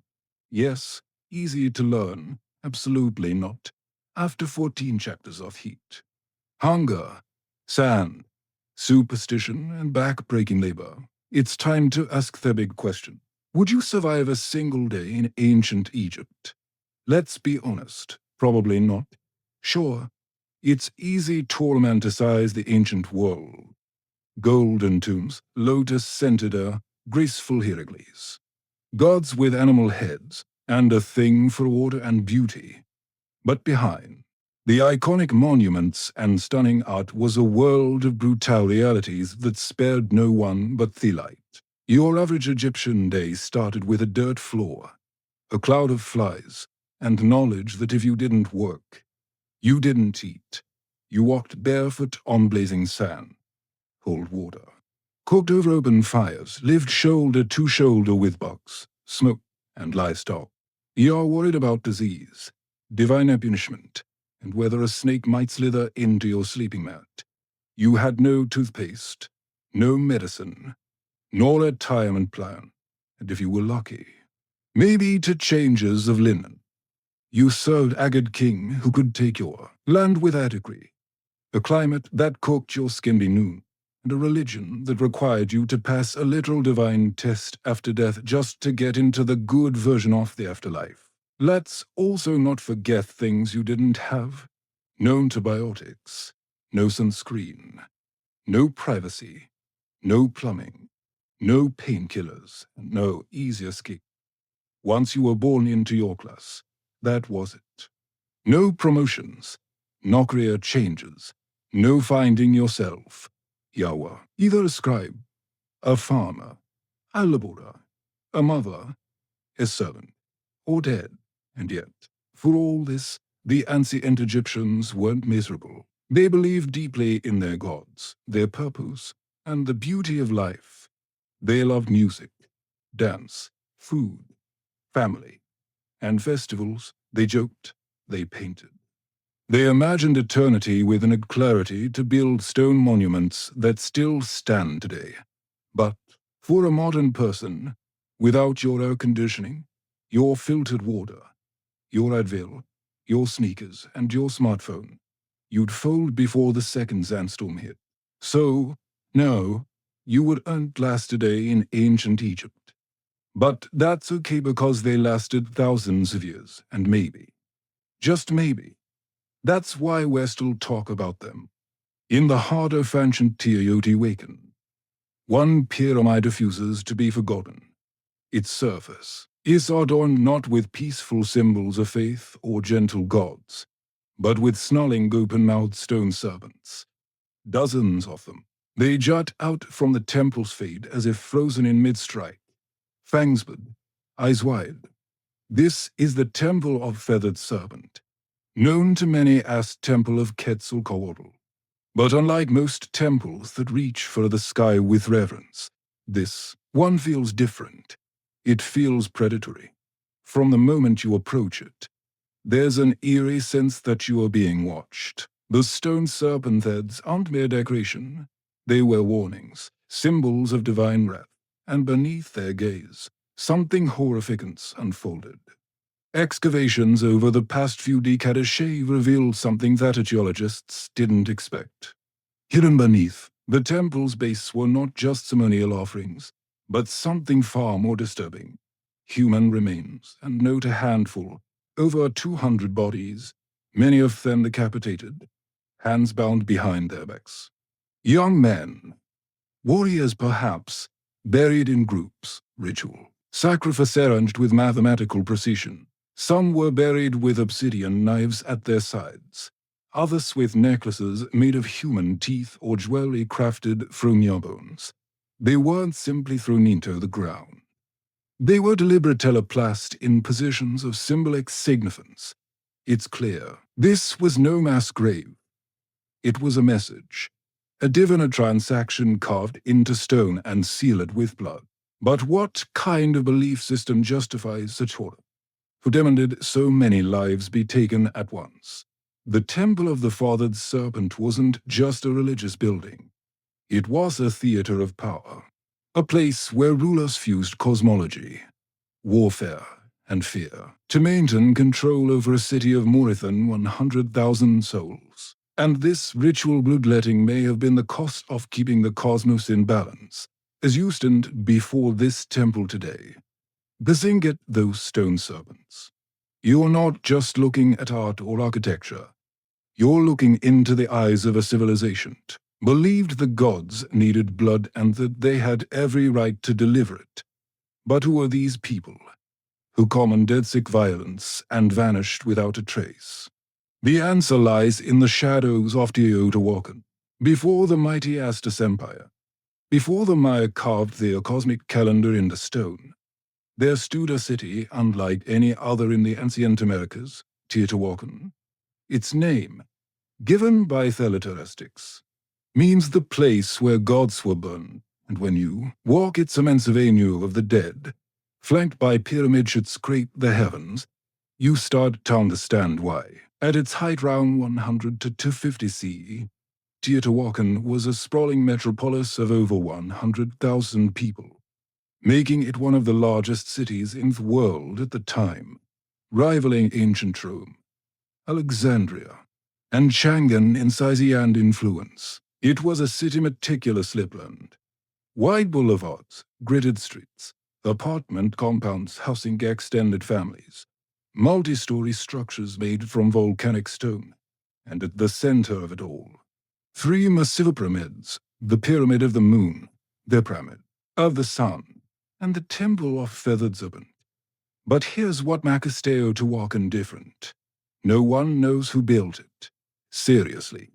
Yes. Easy to learn. Absolutely not. After 14 chapters of heat, hunger, sand, superstition, and back-breaking labor, it's time to ask the big question. Would you survive a single day in ancient Egypt? Let's be honest, probably not. Sure, it's easy to romanticize the ancient world. Golden tombs, lotus-scented, graceful hieroglyphs, gods with animal heads, and a thing for order and beauty. But behind the iconic monuments and stunning art was a world of brutal realities that spared no one but the light. Your average Egyptian day started with a dirt floor, a cloud of flies, and knowledge that if you didn't work, you didn't eat. You walked barefoot on blazing sand, cold water, cooked over open fires, lived shoulder to shoulder with bugs, smoke, and livestock. You're worried about disease, divine punishment, and whether a snake might slither into your sleeping mat. You had no toothpaste, no medicine, nor a retirement plan, and if you were lucky, maybe to changes of linen. You served Agad king who could take your land with a degree, a climate that cooked your skin by noon, and a religion that required you to pass a literal divine test after death just to get into the good version of the afterlife. Let's also not forget things you didn't have. No antibiotics, no sunscreen, no privacy, no plumbing, no painkillers, and no easy escape. Once you were born into your class, that was it. No promotions, no career changes, no finding yourself. You were either a scribe, a farmer, a laborer, a mother, a servant, or dead. And yet, for all this, the ancient Egyptians weren't miserable. They believed deeply in their gods, their purpose, and the beauty of life. They loved music, dance, food, family, and festivals. They joked, they painted. They imagined eternity with an clarity to build stone monuments that still stand today. But for a modern person, without your air conditioning, your filtered water, your Advil, your sneakers, and your smartphone, you'd fold before the second sandstorm hit. So, no, you wouldn't last a day in ancient Egypt. But that's okay because they lasted thousands of years, and maybe, just maybe, that's why we still talk about them. In the heart of ancient Teotihuacan, one pyramid refuses to be forgotten. Its surface is adorned not with peaceful symbols of faith or gentle gods, but with snarling open-mouthed stone serpents. Dozens of them. They jut out from the temple's fade as if frozen in mid-strike. Fangs but eyes wide. This is the temple of feathered serpent, known to many as Temple of Quetzalcoatl. But unlike most temples that reach for the sky with reverence, this one feels different. It feels predatory. From the moment you approach it, there's an eerie sense that you are being watched. The stone serpent heads aren't mere decoration. They were warnings, symbols of divine wrath, and beneath their gaze, something horrificant unfolded. Excavations over the past few decades revealed something that archaeologists didn't expect. Hidden beneath the temple's base were not just ceremonial offerings, but something far more disturbing. Human remains, and note a handful, over 200 bodies, many of them decapitated, hands bound behind their backs. Young men, warriors perhaps, buried in groups, ritual, sacrifice arranged with mathematical precision. Some were buried with obsidian knives at their sides, others with necklaces made of human teeth or jewelry crafted from your bones. They weren't simply thrown into the ground. They were deliberately teleplast in positions of symbolic significance. It's clear, this was no mass grave. It was a message, a divine transaction carved into stone and sealed with blood. But what kind of belief system justifies such horror? Who demanded so many lives be taken at once? The Temple of the Feathered Serpent wasn't just a religious building. It was a theater of power, a place where rulers fused cosmology, warfare, and fear to maintain control over a city of more than 100,000 souls. And this ritual bloodletting may have been the cost of keeping the cosmos in balance, as you stand before this temple today, gazing at those stone serpents. You're not just looking at art or architecture. You're looking into the eyes of a civilization that believed the gods needed blood and that they had every right to deliver it. But who are these people who commanded sick violence and vanished without a trace? The answer lies in the shadows of Teotihuacan. Before the mighty Aztec Empire, before the Maya carved their cosmic calendar into stone, there stood a city unlike any other in the ancient Americas, Teotihuacan. Its name, given by Theleteristics, means the place where gods were born, and when you walk its immense avenue of the dead, flanked by pyramids that scrape the heavens, You start to understand why. At its height around 100 to 250 CE, Teotihuacan was a sprawling metropolis of over 100,000 people, making it one of the largest cities in the world at the time, rivaling ancient Rome, Alexandria, and Chang'an in size and influence. It was a city meticulously planned. Wide boulevards, gridded streets, apartment compounds housing extended families, multi-story structures made from volcanic stone, and at the center of it all, three massive pyramids: the Pyramid of the Moon, the Pyramid of the Sun, and the Temple of Feathered Serpent. But here's what makes Teotihuacan different. No one knows who built it. Seriously,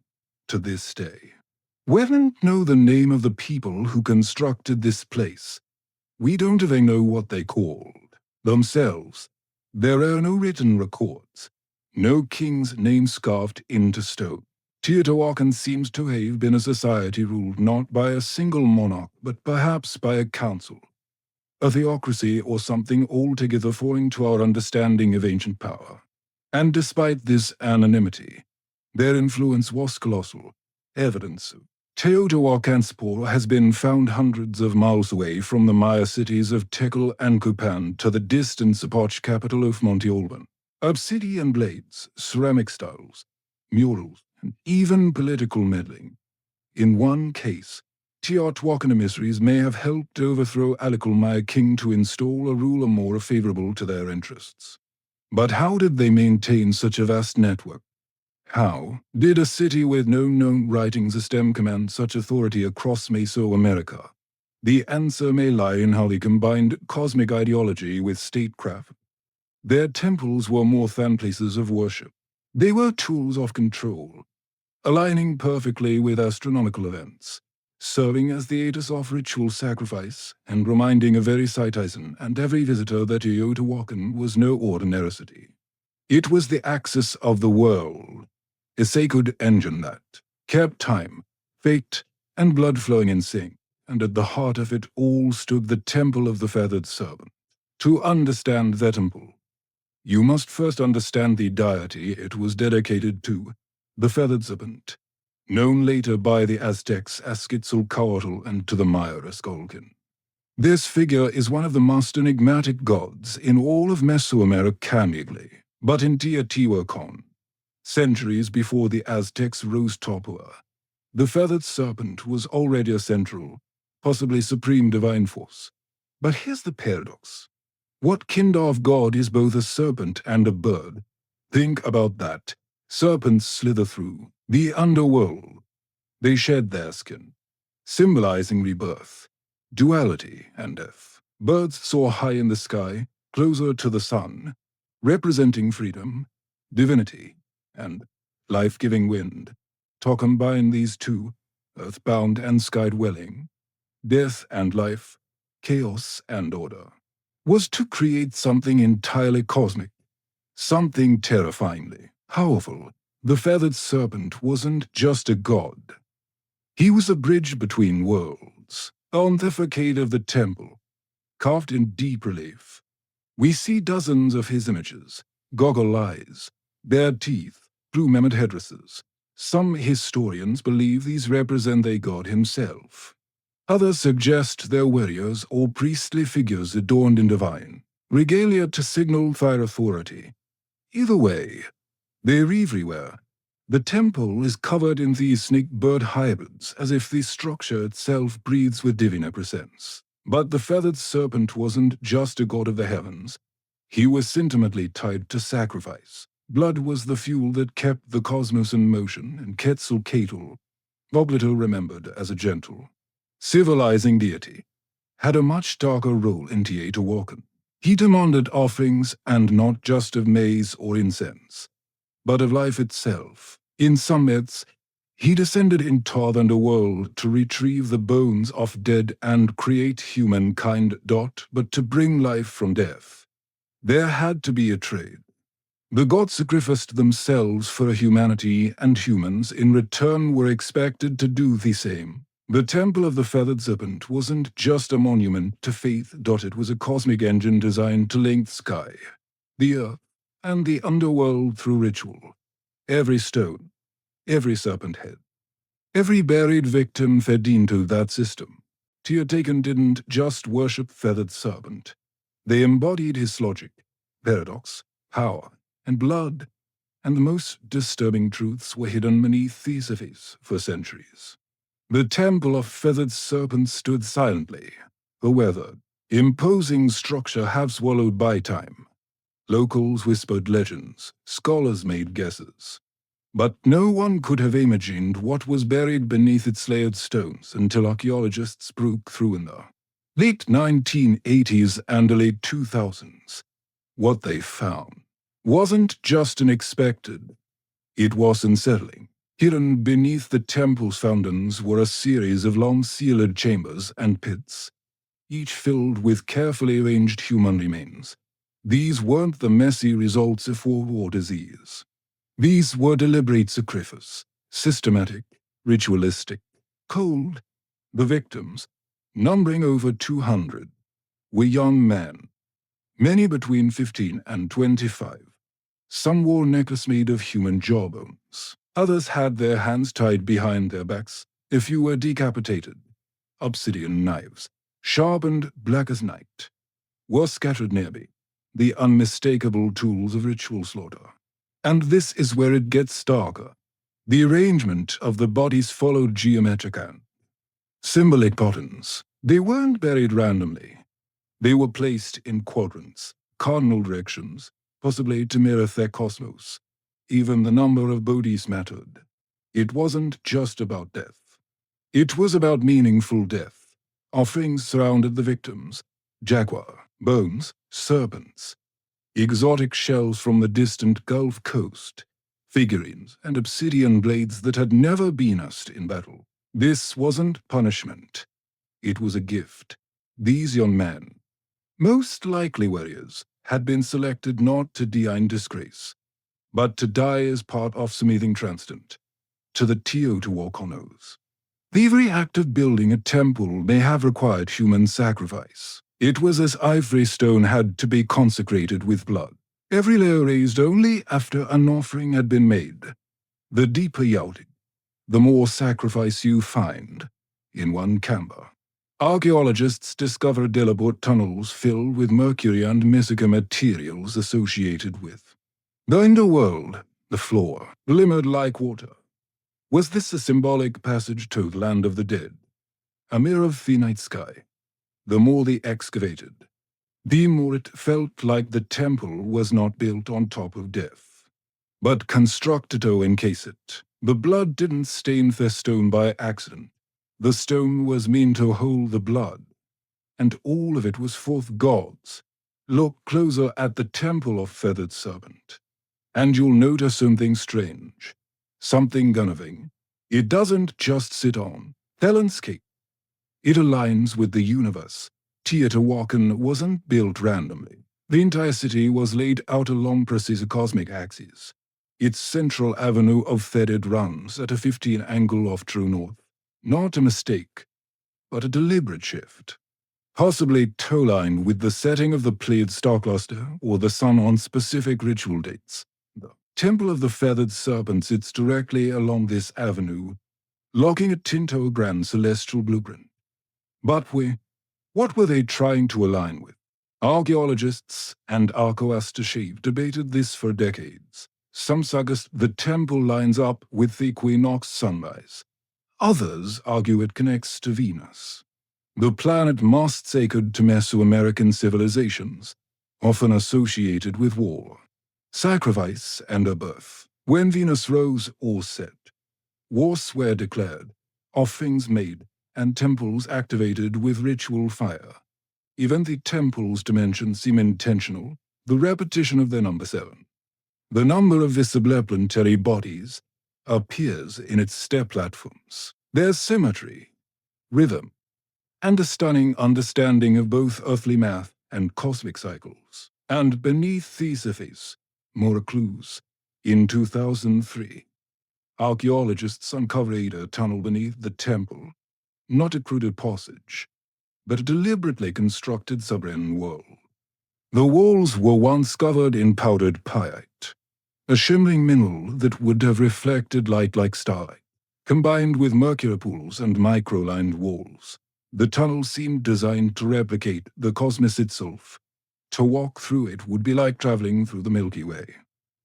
to this day. We don't know the name of the people who constructed this place. We don't even know what they called themselves. There are no written records, no king's name carved into stone. Teotihuacan seems to have been a society ruled not by a single monarch, but perhaps by a council, a theocracy or something altogether foreign to our understanding of ancient power. And despite this anonymity, their influence was colossal. Evidence of Teotihuacan's spore has been found hundreds of miles away from the Maya cities of Tekal and Copan to the distant Apache capital of Monte Alban. Obsidian blades, ceramic styles, murals, and even political meddling. In one case, Teotihuacan emissaries may have helped overthrow Alikul Maya king to install a ruler more favorable to their interests. But how did they maintain such a vast network? How did a city with no known writing system command such authority across Mesoamerica? The answer may lie in how they combined cosmic ideology with statecraft. Their temples were more than places of worship. They were tools of control, aligning perfectly with astronomical events, serving as the aegis of ritual sacrifice, and reminding every citizen and every visitor that Teotihuacan was no ordinary city. It was the axis of the world, a sacred engine that kept time, fate, and blood flowing in sync, and at the heart of it all stood the Temple of the Feathered Serpent. To understand that temple, you must first understand the deity it was dedicated to, the Feathered Serpent, known later by the Aztecs as Quetzalcoatl and to the Maya as Golkin. This figure is one of the most enigmatic gods in all of Mesoamerica, but in Teotihuacan, centuries before the Aztecs rose to power, the Feathered Serpent was already a central, possibly supreme divine force. But here's the paradox. What kind of god is both a serpent and a bird? Think about that. Serpents slither through the underworld. They shed their skin, symbolizing rebirth, duality, and death. Birds soar high in the sky, closer to the sun, representing freedom, divinity, and life-giving wind. To combine these two, earthbound and sky-dwelling, death and life, chaos and order, was to create something entirely cosmic, something terrifyingly powerful. The Feathered Serpent wasn't just a god. He was a bridge between worlds. On the facade of the temple, carved in deep relief, we see dozens of his images: goggle eyes, bared teeth, plume-emmed headdresses. Some historians believe these represent the god himself. Others suggest they're warriors or priestly figures adorned in divine regalia to signal their authority. Either way, they're everywhere. The temple is covered in these snake-bird hybrids, as if the structure itself breathes with divine presence. But the Feathered Serpent wasn't just a god of the heavens. He was intimately tied to sacrifice. Blood was the fuel that kept the cosmos in motion, and Quetzalcoatl, Oblato remembered as a gentle, civilizing deity, had a much darker role in Teotihuacan. He demanded offerings, and not just of maize or incense, but of life itself. In some myths, he descended into the underworld to retrieve the bones of dead and create humankind. But to bring life from death, there had to be a trade. The gods sacrificed themselves for humanity, and humans in return were expected to do the same. The Temple of the Feathered Serpent wasn't just a monument to faith. It was a cosmic engine designed to link the sky, the earth, and the underworld through ritual. Every stone, every serpent head, every buried victim fed into that system. Teotihuacan didn't just worship feathered serpent. They embodied his logic, paradox, power, and blood, and the most disturbing truths were hidden beneath these eddies for centuries. The temple of feathered serpents stood silently, a weathered, imposing structure half swallowed by time. Locals whispered legends, scholars made guesses. But no one could have imagined what was buried beneath its layered stones until archaeologists broke through in the late 1980s and early 2000s. What they found wasn't just unexpected, it was unsettling. Hidden beneath the temple's fountains were a series of long sealed chambers and pits, each filled with carefully arranged human remains. These weren't the messy results of war or disease. These were deliberate sacrifice, systematic, ritualistic, cold. The victims, numbering over 200, were young men, many between 15 and 25. Some wore necklaces made of human jawbones. Others had their hands tied behind their backs. A few were decapitated. Obsidian knives, sharpened black as night, were scattered nearby, the unmistakable tools of ritual slaughter. And this is where it gets darker. The arrangement of the bodies followed geometric and symbolic patterns. They weren't buried randomly. They were placed in quadrants, cardinal directions, possibly to mirror their cosmos. Even the number of bodies mattered. It wasn't just about death. It was about meaningful death. Offerings surrounded the victims: jaguar, bones, serpents, exotic shells from the distant Gulf Coast, figurines and obsidian blades that had never been used in battle. This wasn't punishment. It was a gift. These young men, most likely warriors, had been selected not to die in disgrace, but to die as part of something transcendent, to the Teotihuacanos. The very act of building a temple may have required human sacrifice. It was as ivory stone had to be consecrated with blood. Every layer raised only after an offering had been made. The deeper you dig, the more sacrifice you find in one chamber. Archaeologists discovered deliberate tunnels filled with mercury and mica materials associated with the underworld. The floor, glimmered like water. Was this a symbolic passage to the land of the dead? A mirror of the night sky? The more they excavated, the more it felt like the temple was not built on top of death, but constructed to encase it. The blood didn't stain the stone by accident. The stone was meant to hold the blood, and all of it was for the gods. Look closer at the temple of feathered serpent, and you'll notice something strange, something unnerving. It doesn't just sit on the landscape. It aligns with the universe. Teotihuacan wasn't built randomly. The entire city was laid out along precise cosmic axes. Its central avenue of threaded runs at a 15 angle of true north. Not a mistake, but a deliberate shift. Possibly toe-lined with the setting of the Pleiad star cluster or the sun on specific ritual dates. The Temple of the Feathered Serpent sits directly along this avenue, locking it into a grand celestial blueprint. But what were they trying to align with? Archaeologists and archaeoastrology debated this for decades. Some suggest the temple lines up with the equinox sunrise. Others argue it connects to Venus, the planet most sacred to Mesoamerican civilizations, often associated with war, sacrifice, and a birth. When Venus rose or set, wars were declared, offerings made, and temples activated with ritual fire. Even the temple's dimensions seem intentional, the repetition of the number 7. The number of visible planetary bodies appears in its step platforms. There's symmetry, rhythm, and a stunning understanding of both earthly math and cosmic cycles. And beneath the surface, more clues. In 2003, archaeologists uncovered a tunnel beneath the temple, not a crude passage, but a deliberately constructed subterranean world. The walls were once covered in powdered pyite, a shimmering mineral that would have reflected light like starlight. Combined with mercury pools and microlined walls, the tunnel seemed designed to replicate the cosmos itself. To walk through it would be like traveling through the Milky Way.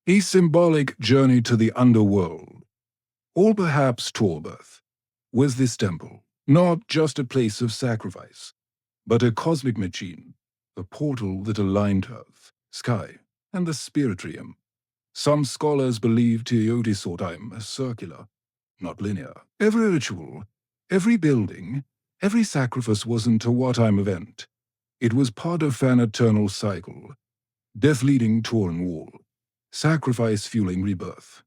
A symbolic journey to the underworld, or perhaps Torbirth, was this temple, not just a place of sacrifice, but a cosmic machine, a portal that aligned earth, sky, and the spiritrium. Some scholars believe Teote saw time as circular, not linear. Every ritual, every building, every sacrifice wasn't a wartime event. It was part of an eternal cycle, death leading to war, sacrifice fueling rebirth.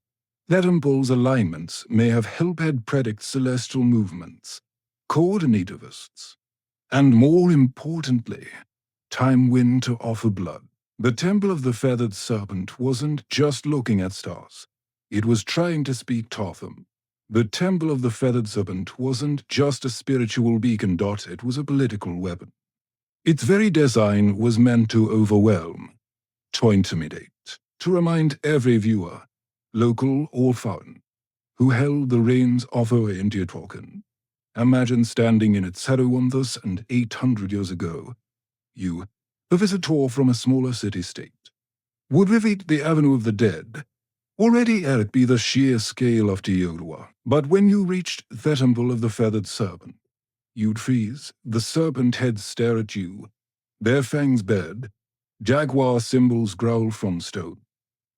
That temple's alignments may have helped predict celestial movements, coordinativists, and more importantly, time when to offer blood. The Temple of the Feathered Serpent wasn't just looking at stars. It was trying to speak to them. The Temple of the Feathered Serpent wasn't just a spiritual beacon. It was a political weapon. Its very design was meant to overwhelm, to intimidate, to remind every viewer, local or foreign, who held the reins of Oentiotoken. Imagine standing in its shadow 1,800 years ago. You, a visitor from a smaller city-state, would revisit the Avenue of the Dead. Already it be the sheer scale of Teotihuacan. But when you reached the Temple of the Feathered Serpent, you'd freeze. The serpent heads stare at you, their fangs bared, jaguar symbols growl from stone.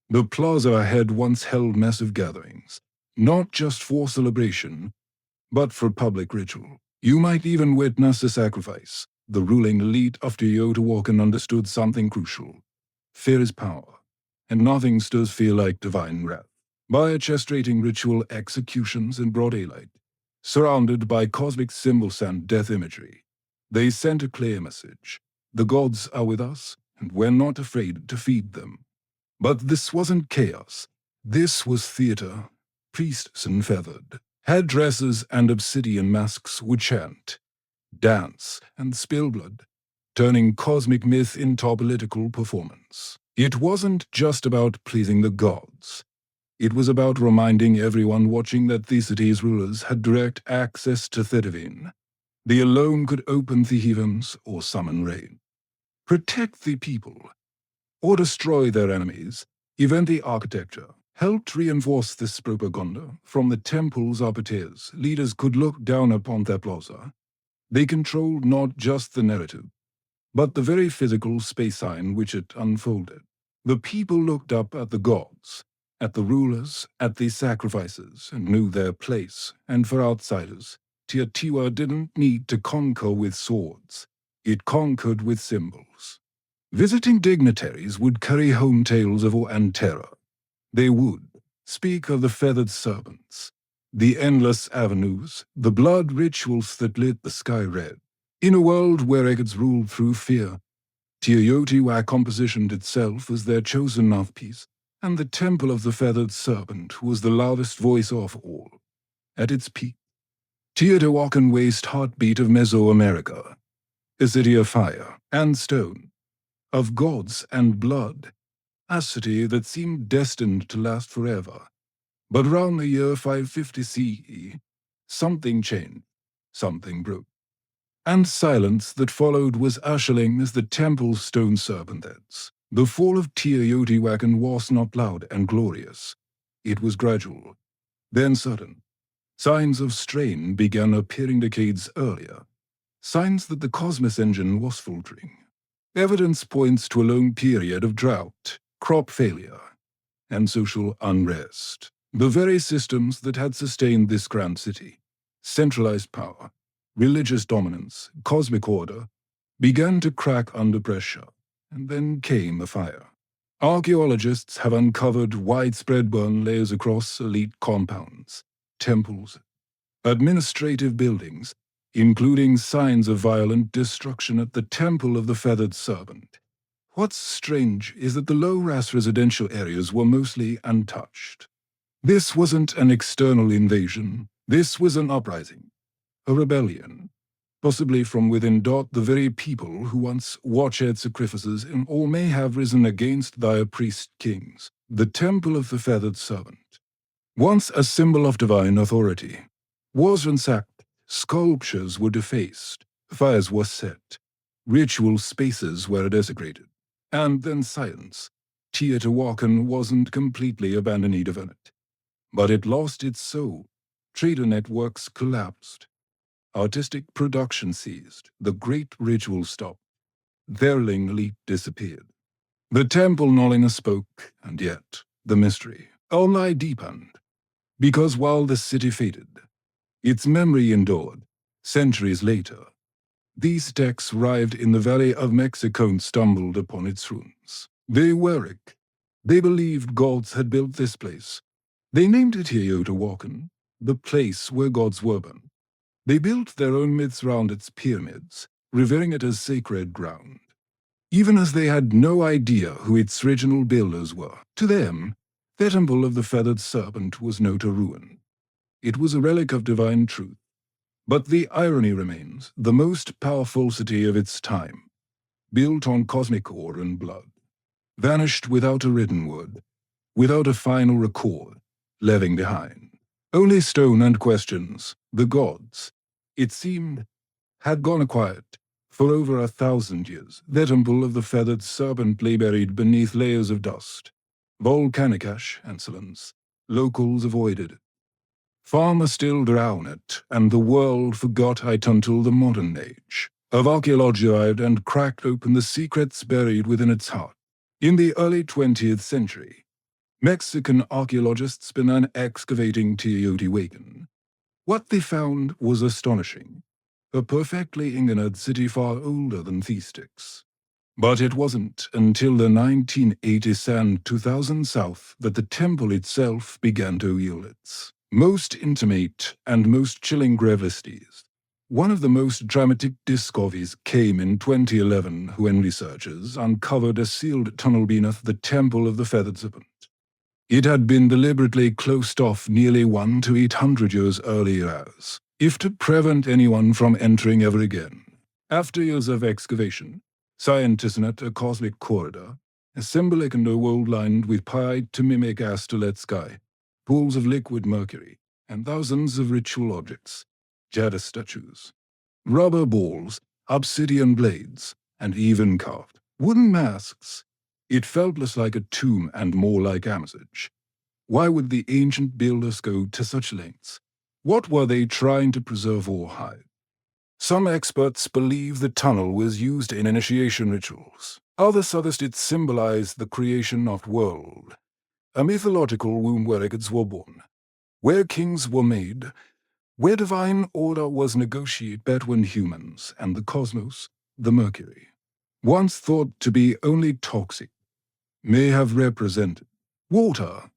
The plaza had once held massive gatherings, not just for celebration, but for public ritual. You might even witness a sacrifice. The ruling elite of Teotihuacan understood something crucial. Fear is power, and nothing stirs fear like divine wrath. By orchestrating ritual executions in broad daylight, surrounded by cosmic symbols and death imagery, they sent a clear message. The gods are with us, and we're not afraid to feed them. But this wasn't chaos. This was theater. Priests in feathered headdresses and obsidian masks would chant, dance, and spill blood, turning cosmic myth into political performance. It wasn't just about pleasing the gods. It was about reminding everyone watching that the city's rulers had direct access to Thedivine. They alone could open the heavens or summon rain, protect the people, or destroy their enemies. Even the architecture helped reinforce this propaganda. From the temple's upstairs, leaders could look down upon their plaza. They controlled not just the narrative, but the very physical space in which it unfolded. The people looked up at the gods, at the rulers, at the sacrifices, and knew their place. And for outsiders, Teotihuacan didn't need to conquer with swords. It conquered with symbols. Visiting dignitaries would carry home tales of awe and terror. They would speak of the feathered serpents, the endless avenues, the blood rituals that lit the sky red. In a world where echoes ruled through fear, Teotihuacan positioned itself as their chosen mouthpiece, and the Temple of the Feathered Serpent was the loudest voice of all. At its peak, Teotihuacan waste heartbeat of Mesoamerica, a city of fire and stone, of gods and blood, a city that seemed destined to last forever. But around the year 550 CE, something changed, something broke. And silence that followed was ushering as the temple's stone serpent heads. The fall of Teotihuacan was not loud and glorious. It was gradual, then sudden. Signs of strain began appearing decades earlier, signs that the cosmos engine was faltering. Evidence points to a long period of drought, crop failure, and social unrest. The very systems that had sustained this grand city, centralized power, religious dominance, cosmic order, began to crack under pressure, and then came a fire. Archaeologists have uncovered widespread burn layers across elite compounds, temples, administrative buildings, including signs of violent destruction at the Temple of the Feathered Serpent. What's strange is that the low-rise residential areas were mostly untouched. This wasn't an external invasion. This was an uprising, a rebellion. possibly from within. The very people who once watched sacrifices in all may have risen against thy priest kings. The temple of the feathered serpent, once a symbol of divine authority, was ransacked, sculptures were defaced, fires were set, ritual spaces were desecrated, and then silence. Teotihuacan wasn't completely abandoned even it, but it lost its soul. Trader networks collapsed. Artistic production ceased. The great ritual stopped. Their elite disappeared. The temple no longer spoke, and yet the mystery only deepened. Because while the city faded, its memory endured. Centuries later, these texts arrived in the Valley of Mexico and stumbled upon its ruins. They were it. They believed gods had built this place. They named it Teotihuacan, the place where gods were born. They built their own myths round its pyramids, revering it as sacred ground, even as they had no idea who its original builders were. To them, the temple of the feathered serpent was not a ruin. It was a relic of divine truth. But the irony remains, the most powerful city of its time, built on cosmic ore and blood, vanished without a written word, without a final record, leaving behind only stone and questions. The gods, it seemed, had gone quiet. For over 1,000 years, the temple of the feathered serpent lay buried beneath layers of dust. Volcanic ash and silence. Locals avoided it. Farmers still drown it, and the world forgot it until the modern age of archaeology arrived and cracked open the secrets buried within its heart. In the early 20th century, Mexican archaeologists began excavating Teotihuacan. What they found was astonishing. A perfectly engineered city far older than these sticks. But it wasn't until the 1980s and 2000 South that the temple itself began to yield its most intimate and most chilling gravities. One of the most dramatic discoveries came in 2011 when researchers uncovered a sealed tunnel beneath the temple of the feathered serpent. It had been deliberately closed off nearly 1 to 800 years earlier as if to prevent anyone from entering ever again. After years of excavation, scientists net a cosmic corridor, a symbolic underworld lined with pyrite to mimic asteroid sky, pools of liquid mercury, and thousands of ritual objects, jade statues, rubber balls, obsidian blades, and even carved wooden masks. It felt less like a tomb and more like a message. Why would the ancient builders go to such lengths? What were they trying to preserve or hide? Some experts believe the tunnel was used in initiation rituals. Others suggest it symbolized the creation of the world, a mythological womb where gods were born, where kings were made, where divine order was negotiated between humans and the cosmos. The mercury, once thought to be only toxic, may have represented water,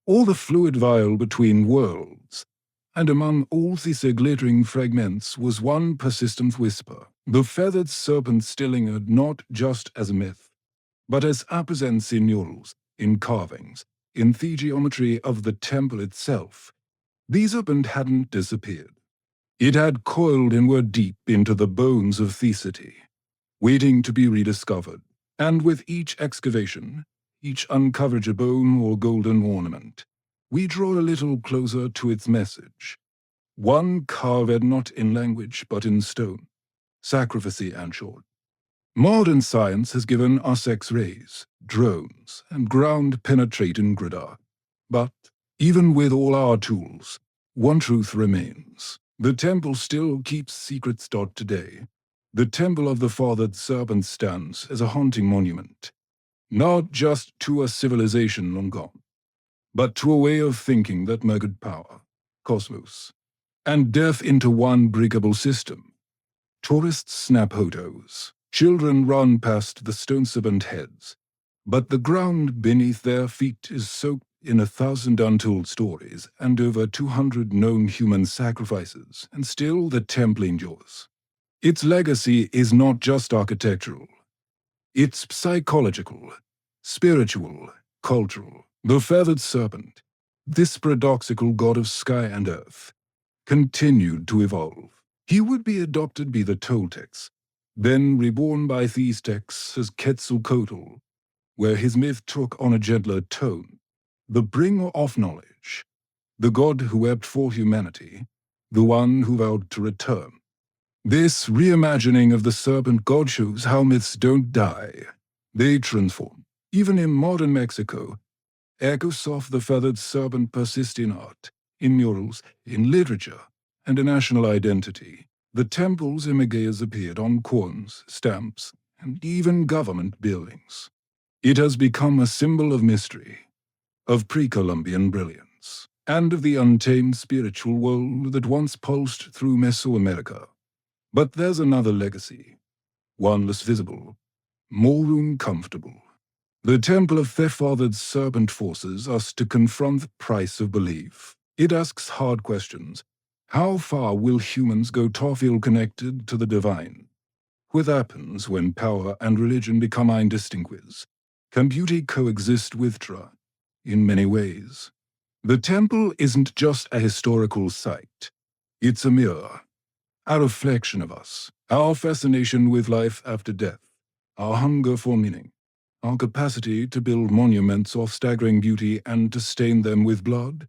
or the fluid vial between worlds. And among all these glittering fragments was one persistent whisper. The feathered serpent still lingered not just as a myth, but as a presence in murals, in carvings, in the geometry of the temple itself. The serpent hadn't disappeared. It had coiled inward deep into the bones of the city, waiting to be rediscovered. And with each excavation, each uncovered bone or golden ornament, we draw a little closer to its message. One carved not in language but in stone, sacrifice and short. Modern science has given us X-rays, drones, and ground-penetrating radar. But even with all our tools, one truth remains. The temple still keeps secrets. Today, the temple of the feathered serpent stands as a haunting monument, not just to a civilization long gone, but to a way of thinking that merged power, cosmos, and death into one breakable system. Tourists snap photos, children run past the stone serpent heads, but the ground beneath their feet is soaked in 1,000 untold stories and over 200 known human sacrifices, and still the temple endures. Its legacy is not just architectural. It's psychological, spiritual, cultural. The feathered serpent, this paradoxical god of sky and earth, continued to evolve. He would be adopted by the Toltecs, then reborn by the Aztecs as Quetzalcoatl, where his myth took on a gentler tone, the bringer of knowledge, the god who wept for humanity, the one who vowed to return. This reimagining of the serpent god shows how myths don't die. They transform. Even in modern Mexico, echoes of the feathered serpent persist in art, in murals, in literature, and a national identity. The temple's image has appeared on coins, stamps, and even government buildings. It has become a symbol of mystery, of pre-Columbian brilliance, and of the untamed spiritual world that once pulsed through Mesoamerica. But there's another legacy, one less visible, more uncomfortable. The Temple of the Fathered Serpent forces us to confront the price of belief. It asks hard questions. How far will humans go to feel connected to the divine? What happens when power and religion become indistinguished? Can beauty coexist with truth? In many ways. The temple isn't just a historical site. It's a mirror, a reflection of us, our fascination with life after death, our hunger for meaning, our capacity to build monuments of staggering beauty and to stain them with blood.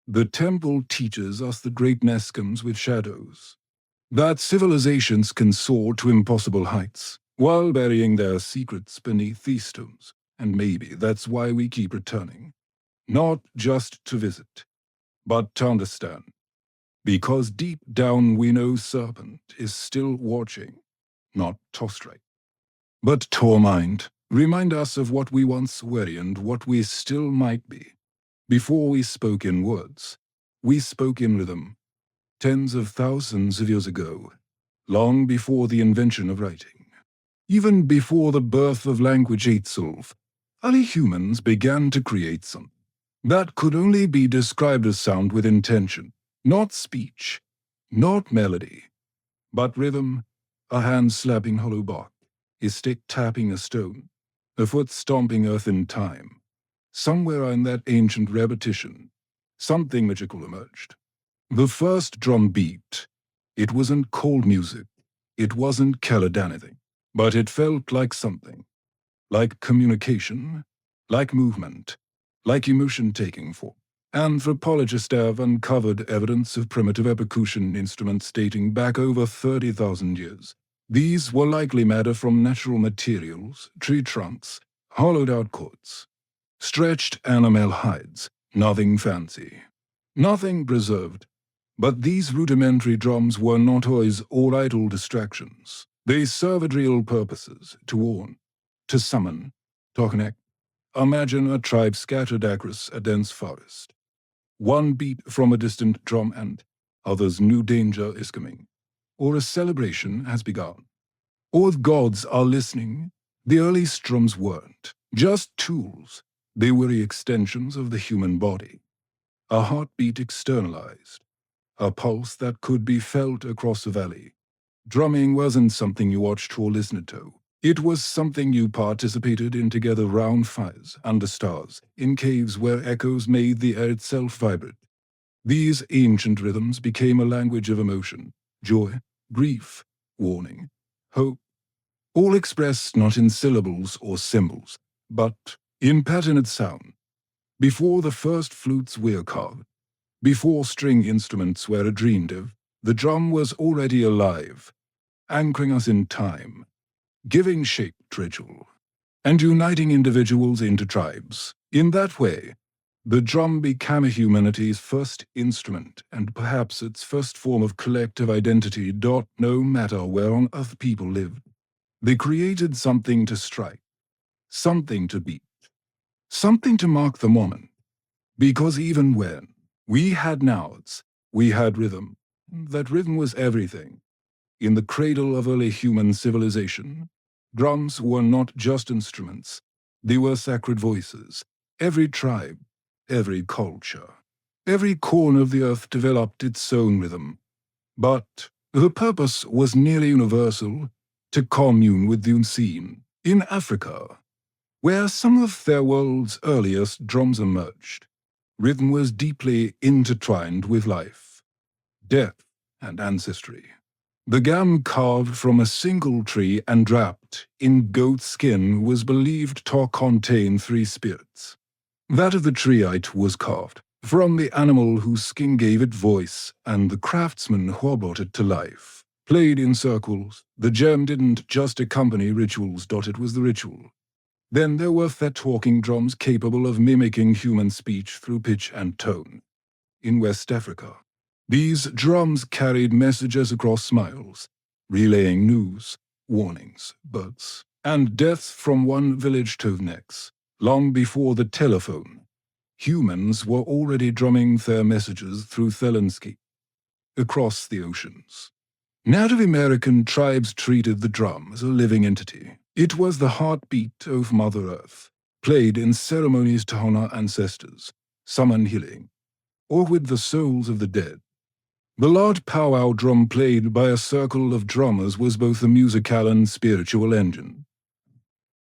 The temple teaches us that greatness comes with shadows, that civilizations can soar to impossible heights while burying their secrets beneath these stones, and maybe that's why we keep returning. Not just to visit, but to understand. Because deep down we know Serpent is still watching, not tossed right, but to mind. Remind us of what we once were and what we still might be. Before we spoke in words, we spoke in rhythm, tens of thousands of years ago, long before the invention of writing. Even before the birth of language itself, early humans began to create something that could only be described as sound with intention, not speech, not melody, but rhythm, a hand slapping hollow bark, a stick tapping a stone, a foot stomping earth in time. Somewhere in that ancient repetition, something magical emerged. The first drum beat. It wasn't cold music, it wasn't colored anything, but it felt like something, like communication, like movement, like emotion taking form. Anthropologists have uncovered evidence of primitive percussion instruments dating back over 30,000 years. These were likely matter from natural materials, tree trunks, hollowed-out cords, stretched animal hides, nothing fancy, nothing preserved. But these rudimentary drums were not toys or idle distractions. They served real purposes, to warn, to summon, to connect. Imagine a tribe scattered across a dense forest. One beat from a distant drum and others knew danger is coming, or a celebration has begun. Or the gods are listening. The earliest drums weren't just tools. They were extensions of the human body, a heartbeat externalized, a pulse that could be felt across a valley. Drumming wasn't something you watched or listened to. It was something you participated in together round fires, under stars, in caves where echoes made the air itself vibrate. These ancient rhythms became a language of emotion, joy, grief, warning, hope, all expressed not in syllables or symbols, but in patterned sound. Before the first flutes were carved, before string instruments were dreamed of, the drum was already alive, anchoring us in time, giving shape to ritual, and uniting individuals into tribes. In that way, the drum became humanity's first instrument and perhaps its first form of collective identity. No matter where on earth people lived, they created something to strike, something to beat, something to mark the moment. Because even when we had notes, we had rhythm. That rhythm was everything. In the cradle of early human civilization, drums were not just instruments. They were sacred voices. Every tribe, every culture, every corner of the earth developed its own rhythm. But the purpose was nearly universal, to commune with the unseen. In Africa, where some of their world's earliest drums emerged, rhythm was deeply intertwined with life, death, and ancestry. The gam carved from a single tree and wrapped in goat skin was believed to contain three spirits. That of the treeite was carved from the animal whose skin gave it voice, and the craftsman who brought it to life. Played in circles, the gem didn't just accompany rituals, it was the ritual. Then there were talking drums capable of mimicking human speech through pitch and tone. In West Africa, these drums carried messages across miles, relaying news, warnings, births, and deaths from one village to the next. Long before the telephone, humans were already drumming their messages through Zelensky across the oceans. Native American tribes treated the drum as a living entity. It was the heartbeat of Mother Earth, played in ceremonies to honor ancestors, summon healing, or with the souls of the dead. The large powwow drum played by a circle of drummers was both a musical and spiritual engine.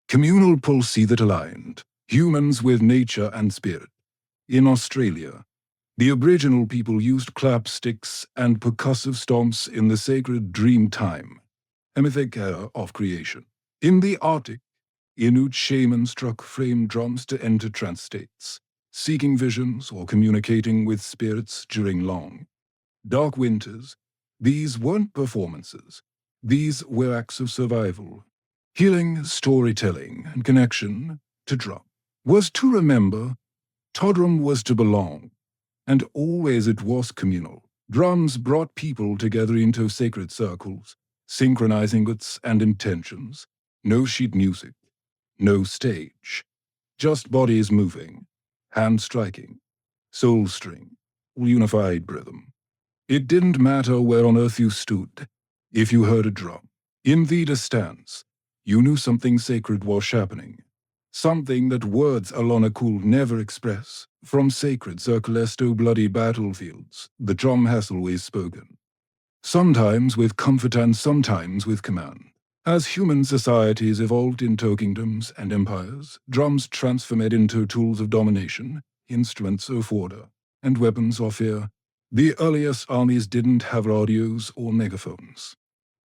Communal pulse that aligned humans with nature and spirit. In Australia, the Aboriginal people used clapsticks and percussive stomps in the sacred dream time, a mythic era of creation. In the Arctic, Inuit shamans struck frame drums to enter trance states, seeking visions or communicating with spirits during long, dark winters. These weren't performances. These were acts of survival. Healing, storytelling, and connection to drum was to remember, Todrum was to belong, and always it was communal. Drums brought people together into sacred circles, synchronizing goods and intentions. No sheet music, no stage, just bodies moving, hand striking, soul string, unified rhythm. It didn't matter where on earth you stood, if you heard a drum. In the distance, you knew something sacred was happening. Something that words alone could never express. From sacred circles to bloody battlefields, the drum has always spoken. Sometimes with comfort and sometimes with command. As human societies evolved into kingdoms and empires, drums transformed into tools of domination, instruments of order, and weapons of fear. The earliest armies didn't have radios or megaphones.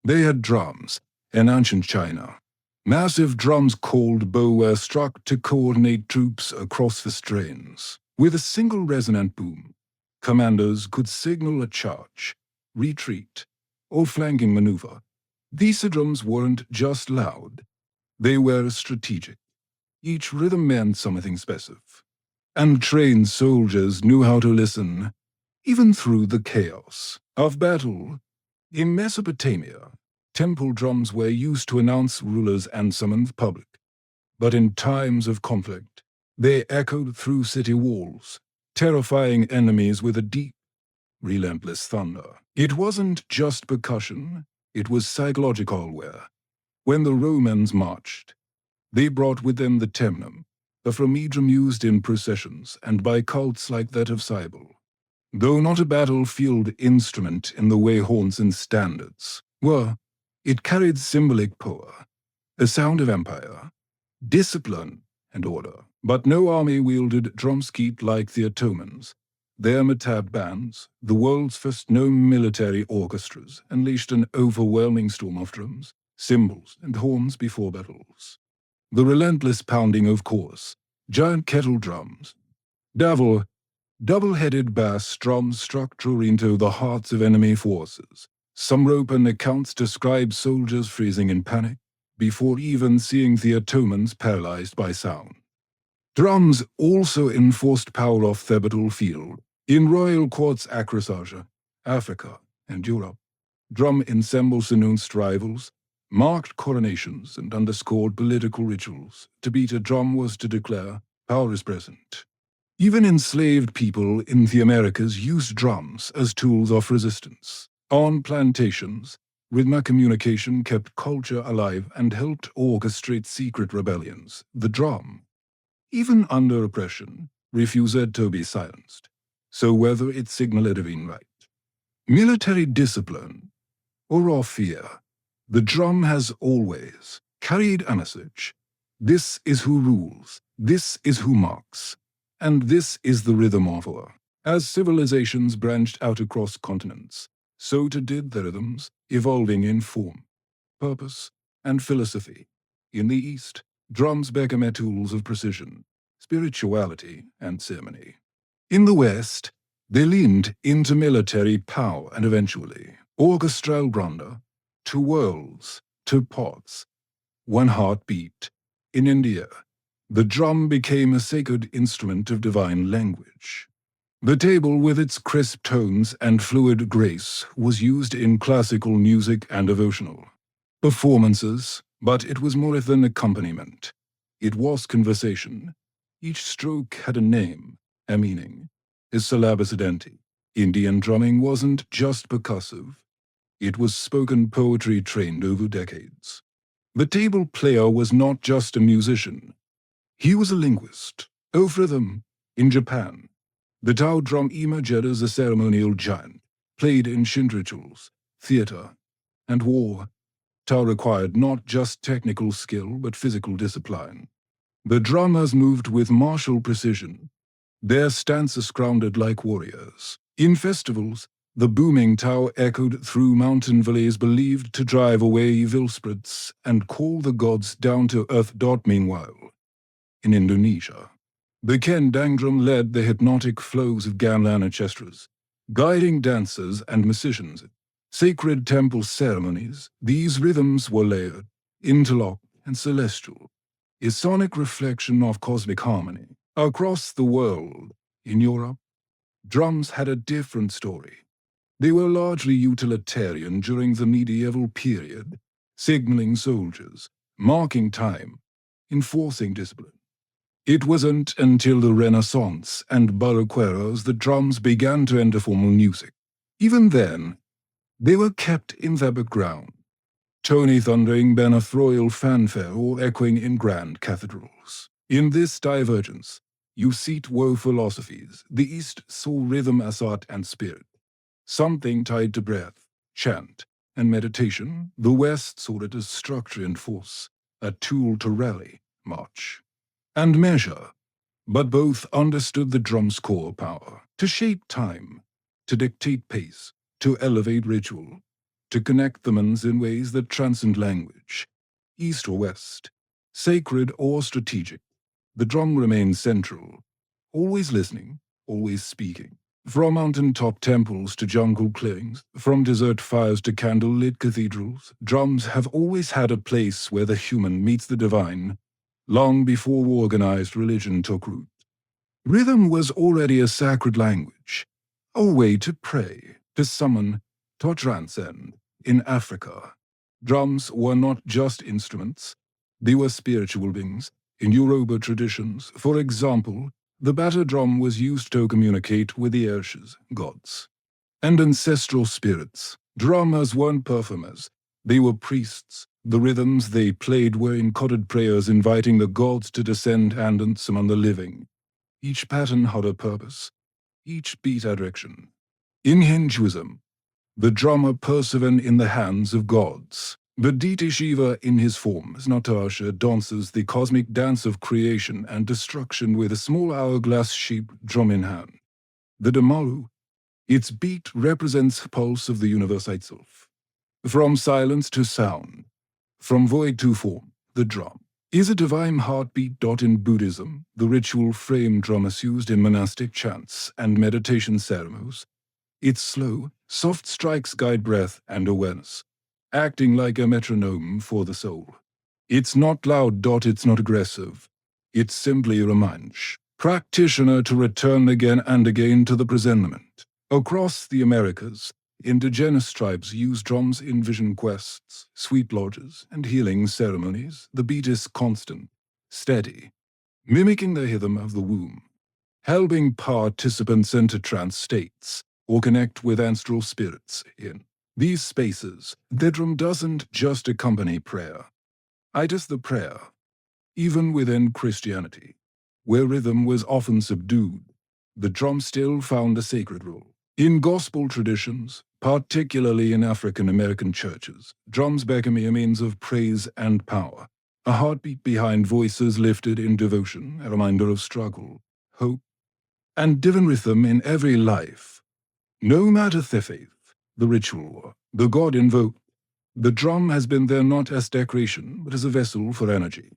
They had drums. In ancient China, massive drums called bo were struck to coordinate troops across the strains. With a single resonant boom, commanders could signal a charge, retreat, or flanking maneuver. These drums weren't just loud, they were strategic. Each rhythm meant something specific. And trained soldiers knew how to listen, even through the chaos of battle. In Mesopotamia, temple drums were used to announce rulers and summon the public. But in times of conflict, they echoed through city walls, terrifying enemies with a deep, relentless thunder. It wasn't just percussion, it was psychological wear. When the Romans marched, they brought with them the temnum, a phromedrum used in processions and by cults like that of Cybele. Though not a battlefield instrument in the way horns and standards were, it carried symbolic power, a sound of empire, discipline, and order. But no army wielded drumskeet like the Ottomans. Their matab bands, the world's first known military orchestras, unleashed an overwhelming storm of drums, cymbals, and horns before battles. The relentless pounding, of course, giant kettle drums, double-headed bass drums struck true into the hearts of enemy forces. Some rope-and accounts describe soldiers freezing in panic before even seeing the Ottomans paralyzed by sound. Drums also enforced power off the battlefield. In royal courts across Asia, Africa, and Europe, drum ensembles announced rivals, marked coronations, and underscored political rituals. To beat a drum was to declare power is present. Even enslaved people in the Americas used drums as tools of resistance. On plantations, rhythmic communication kept culture alive and helped orchestrate secret rebellions. The drum, even under oppression, refused to be silenced. So whether it signaled a divine right, military discipline, or of fear, the drum has always carried a message. This is who rules, this is who marks, and this is the rhythm of war. As civilizations branched out across continents, So too did the rhythms, evolving in form, purpose, and philosophy. In the East, drums became tools of precision, spirituality, and ceremony. In the West, they leaned into military power and eventually orchestral grandeur, to worlds, to pots, one heartbeat. In India, the drum became a sacred instrument of divine language. The table, with its crisp tones and fluid grace, was used in classical music and devotional performances, but it was more than accompaniment. It was conversation. Each stroke had a name, a meaning, a syllabus identity. Indian drumming wasn't just percussive, it was spoken poetry trained over decades. The table player was not just a musician, he was a linguist. Of rhythm, in Japan, the Tao drum emerged as a ceremonial giant, played in Shin rituals, theater, and war. Tao required not just technical skill but physical discipline. The drummers moved with martial precision, their stances grounded like warriors. In festivals, the booming Tao echoed through mountain valleys believed to drive away evil spirits and call the gods down to earth. Meanwhile, in Indonesia, the kendang drum led the hypnotic flows of gamelan orchestras, guiding dancers and musicians. Sacred temple ceremonies, these rhythms were layered, interlocked, and celestial, a sonic reflection of cosmic harmony. Across the world, in Europe, drums had a different story. They were largely utilitarian during the medieval period, signaling soldiers, marking time, enforcing discipline. It wasn't until the Renaissance and Baroque eras that drums began to enter formal music. Even then, they were kept in the background, tony thundering beneath royal fanfare or echoing in grand cathedrals. In this divergence, you see two philosophies. The East saw rhythm as art and spirit, something tied to breath, chant, and meditation. The West saw it as structure and force, a tool to rally, march, and measure. But both understood the drum's core power, to shape time, to dictate pace, to elevate ritual, to connect the humans in ways that transcend language. East or West, sacred or strategic, the drum remains central, always listening, always speaking. From mountaintop temples to jungle clearings, from desert fires to candle-lit cathedrals, drums have always had a place where the human meets the divine, long before organized religion took root. Rhythm was already a sacred language, a way to pray, to summon, to transcend. In Africa, drums were not just instruments, they were spiritual beings. In Yoruba traditions, for example, the batter drum was used to communicate with the Orisha gods and ancestral spirits. Drummers weren't performers, they were priests. The rhythms they played were encoded prayers inviting the gods to descend and summon the living. Each pattern had a purpose, each beat a direction. In Hinduism, the drummer persevered in the hands of gods. The deity Shiva in his forms, Natasha, dances the cosmic dance of creation and destruction with a small hourglass-shaped drum in hand. The Damaru, its beat represents the pulse of the universe itself. From silence to sound, from void to form, the drum is a divine heartbeat. In Buddhism, the ritual frame drum is used in monastic chants and meditation ceremonies. Its slow, soft strikes guide breath and awareness, acting like a metronome for the soul. It's not loud. It's not aggressive. It simply reminds practitioner to return again and again to the presentment. Across the Americas, indigenous tribes use drums in vision quests, sweet lodges, and healing ceremonies. The beat is constant, steady, mimicking the rhythm of the womb, helping participants enter trance states or connect with ancestral spirits. In these spaces, the drum doesn't just accompany prayer. It is the prayer. Even within Christianity, where rhythm was often subdued, the drum still found a sacred role. In gospel traditions, particularly in African American churches, drums became a means of praise and power, a heartbeat behind voices lifted in devotion, a reminder of struggle, hope, and divine rhythm in every life. No matter the faith, the ritual, the god invoked. The drum has been there not as decoration, but as a vessel for energy,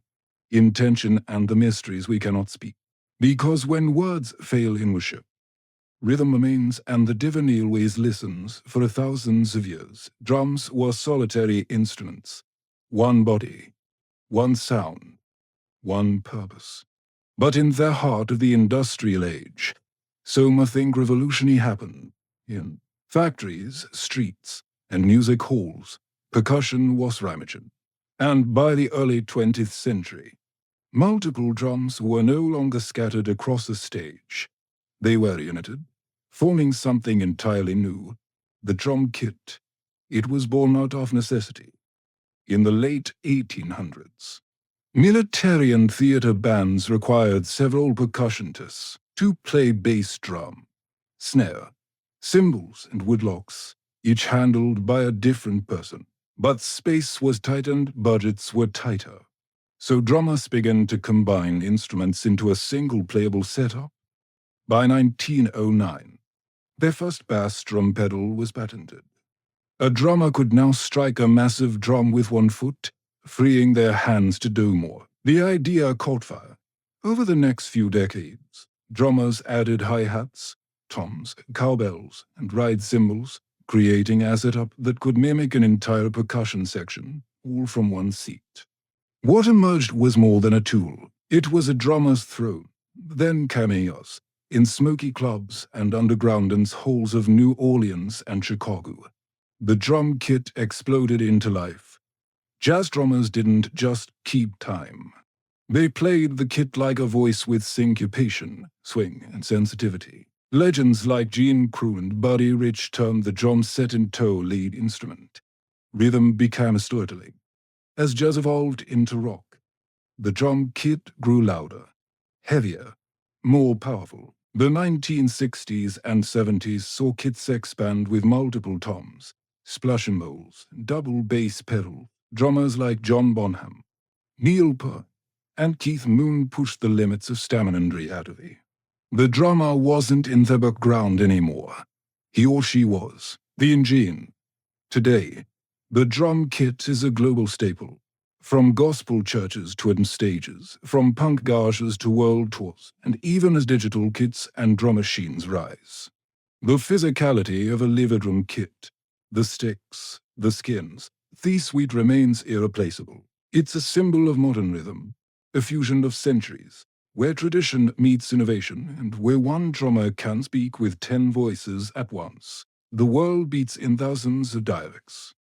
intention, and the mysteries we cannot speak. Because when words fail in worship, rhythm remains, and the divine always listens. For thousands of years, drums were solitary instruments. One body, one sound, one purpose. But in the heart of the industrial age, something revolutionary happened. In factories, streets, and music halls, percussion was rampant. And by the early 20th century, multiple drums were no longer scattered across the stage. They were united, forming something entirely new, the drum kit. It was born out of necessity. In the late 1800s, military and theater bands required several percussionists to play bass drum, snare, cymbals, and woodlocks, each handled by a different person. But space was tightened, budgets were tighter. So drummers began to combine instruments into a single playable setup. By 1909, their first bass drum pedal was patented. A drummer could now strike a massive drum with one foot, freeing their hands to do more. The idea caught fire. Over the next few decades, drummers added hi-hats, toms, cowbells, and ride cymbals, creating a setup that could mimic an entire percussion section, all from one seat. What emerged was more than a tool. It was a drummer's throne. Then cameos in smoky clubs and underground halls of New Orleans and Chicago. The drum kit exploded into life. Jazz drummers didn't just keep time. They played the kit like a voice with syncopation, swing, and sensitivity. Legends like Gene Crew and Buddy Rich termed the drum set in tow lead instrument. Rhythm became storytelling. As jazz evolved into rock, the drum kit grew louder, heavier, more powerful. The 1960s and 70s saw kits expand with multiple toms, splash cymbals, double bass pedal. Drummers like John Bonham, Neil Peart, and Keith Moon pushed the limits of stamina and reality. The drummer wasn't in the background anymore. He or she was the engine. Today, the drum kit is a global staple. From gospel churches to hidden stages, from punk garages to world tours, and even as digital kits and drum machines rise. The physicality of a live drum kit, the sticks, the skins, the sweet remains irreplaceable. It's a symbol of modern rhythm, a fusion of centuries, where tradition meets innovation and where one drummer can speak with 10 voices at once. The world beats in thousands of dialects.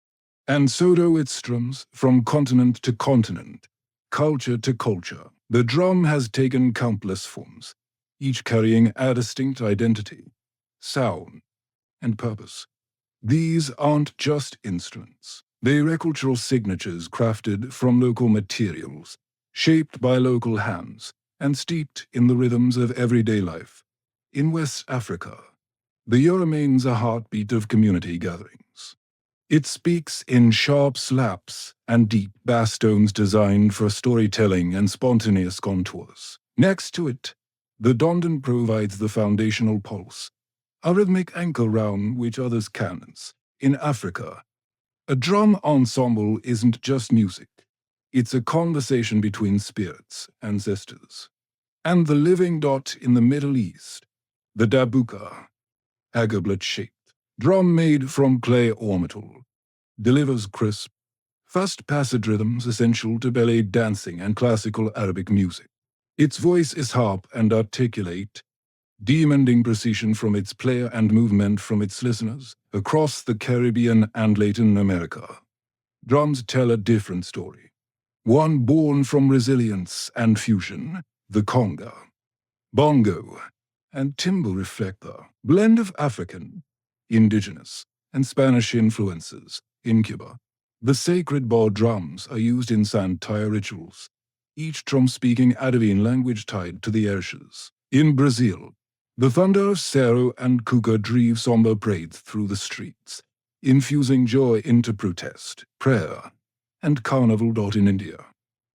And so do its drums, from continent to continent, culture to culture. The drum has taken countless forms, each carrying a distinct identity, sound, and purpose. These aren't just instruments. They are cultural signatures crafted from local materials, shaped by local hands, and steeped in the rhythms of everyday life. In West Africa, the ear remains a heartbeat of community gatherings. It speaks in sharp slaps and deep bass tones designed for storytelling and spontaneous contours. Next to it, the dondon provides the foundational pulse, a rhythmic anchor round which others cannons. In Africa, a drum ensemble isn't just music. It's a conversation between spirits, ancestors. And the living dot in the Middle East, the dabuka, a goblet-shaped drum made from clay or metal, delivers crisp, fast-passage rhythms essential to ballet dancing and classical Arabic music. Its voice is sharp and articulate, demanding precision from its player and movement from its listeners. Across the Caribbean and Latin America, drums tell a different story. One born from resilience and fusion, the conga, bongo, and timbo reflect the blend of African, indigenous, and Spanish influences. In Cuba, the sacred bar drums are used in Santeria rituals, each drum speaking a divine language tied to the ashes. In Brazil, the thunder of Cerro and Cuca drive somber parades through the streets, infusing joy into protest, prayer, and carnival. In India,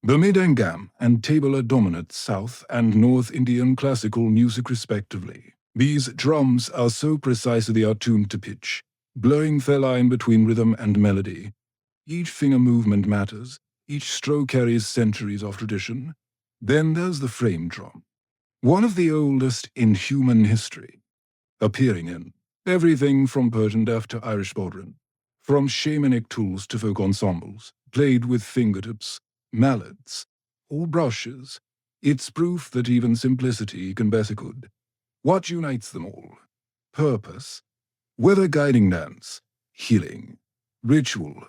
the mridangam and tabla dominate South and North Indian classical music respectively. These drums are so precise they are tuned to pitch, blurring the line between rhythm and melody. Each finger movement matters, each stroke carries centuries of tradition. Then there's the frame drum, one of the oldest in human history, appearing in everything from Persian deaf to Irish bodhran, from shamanic tools to folk ensembles, played with fingertips, mallets, or brushes. It's proof that even simplicity can be good. What unites them all? Purpose, whether guiding dance, healing, ritual,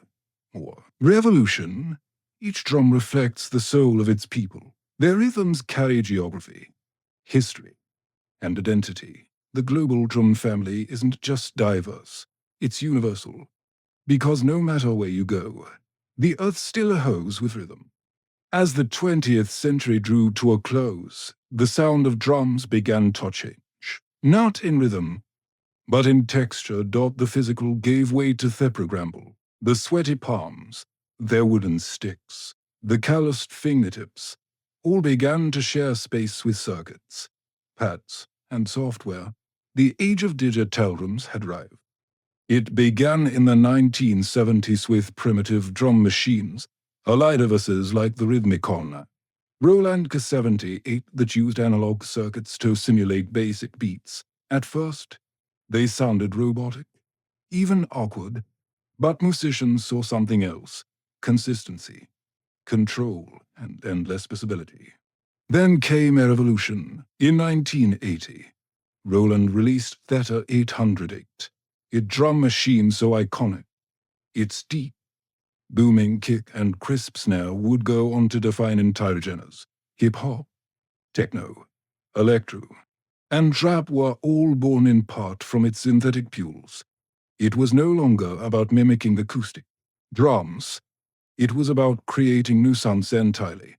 or revolution, each drum reflects the soul of its people. Their rhythms carry geography, history, and identity. The global drum family isn't just diverse, it's universal. Because no matter where you go, the earth still holds with rhythm. As the 20th century drew to a close, the sound of drums began to change. Not in rhythm, but in texture. The physical gave way to the programmable. The sweaty palms, their wooden sticks, the calloused fingertips, all began to share space with circuits, pads, and software. The age of digital drums had arrived. It began in the 1970s with primitive drum machines, allied devices like the Rhythmicon, Roland K78 that used analog circuits to simulate basic beats. At first, they sounded robotic, even awkward, but musicians saw something else: consistency, control, and endless possibility. Then came a revolution. In 1980, Roland released Theta 808, a drum machine so iconic. Its deep, booming kick and crisp snare would go on to define entire genres. Hip-hop, techno, electro, and trap were all born in part from its synthetic pulse. It was no longer about mimicking acoustic drums. It was about creating new sounds entirely.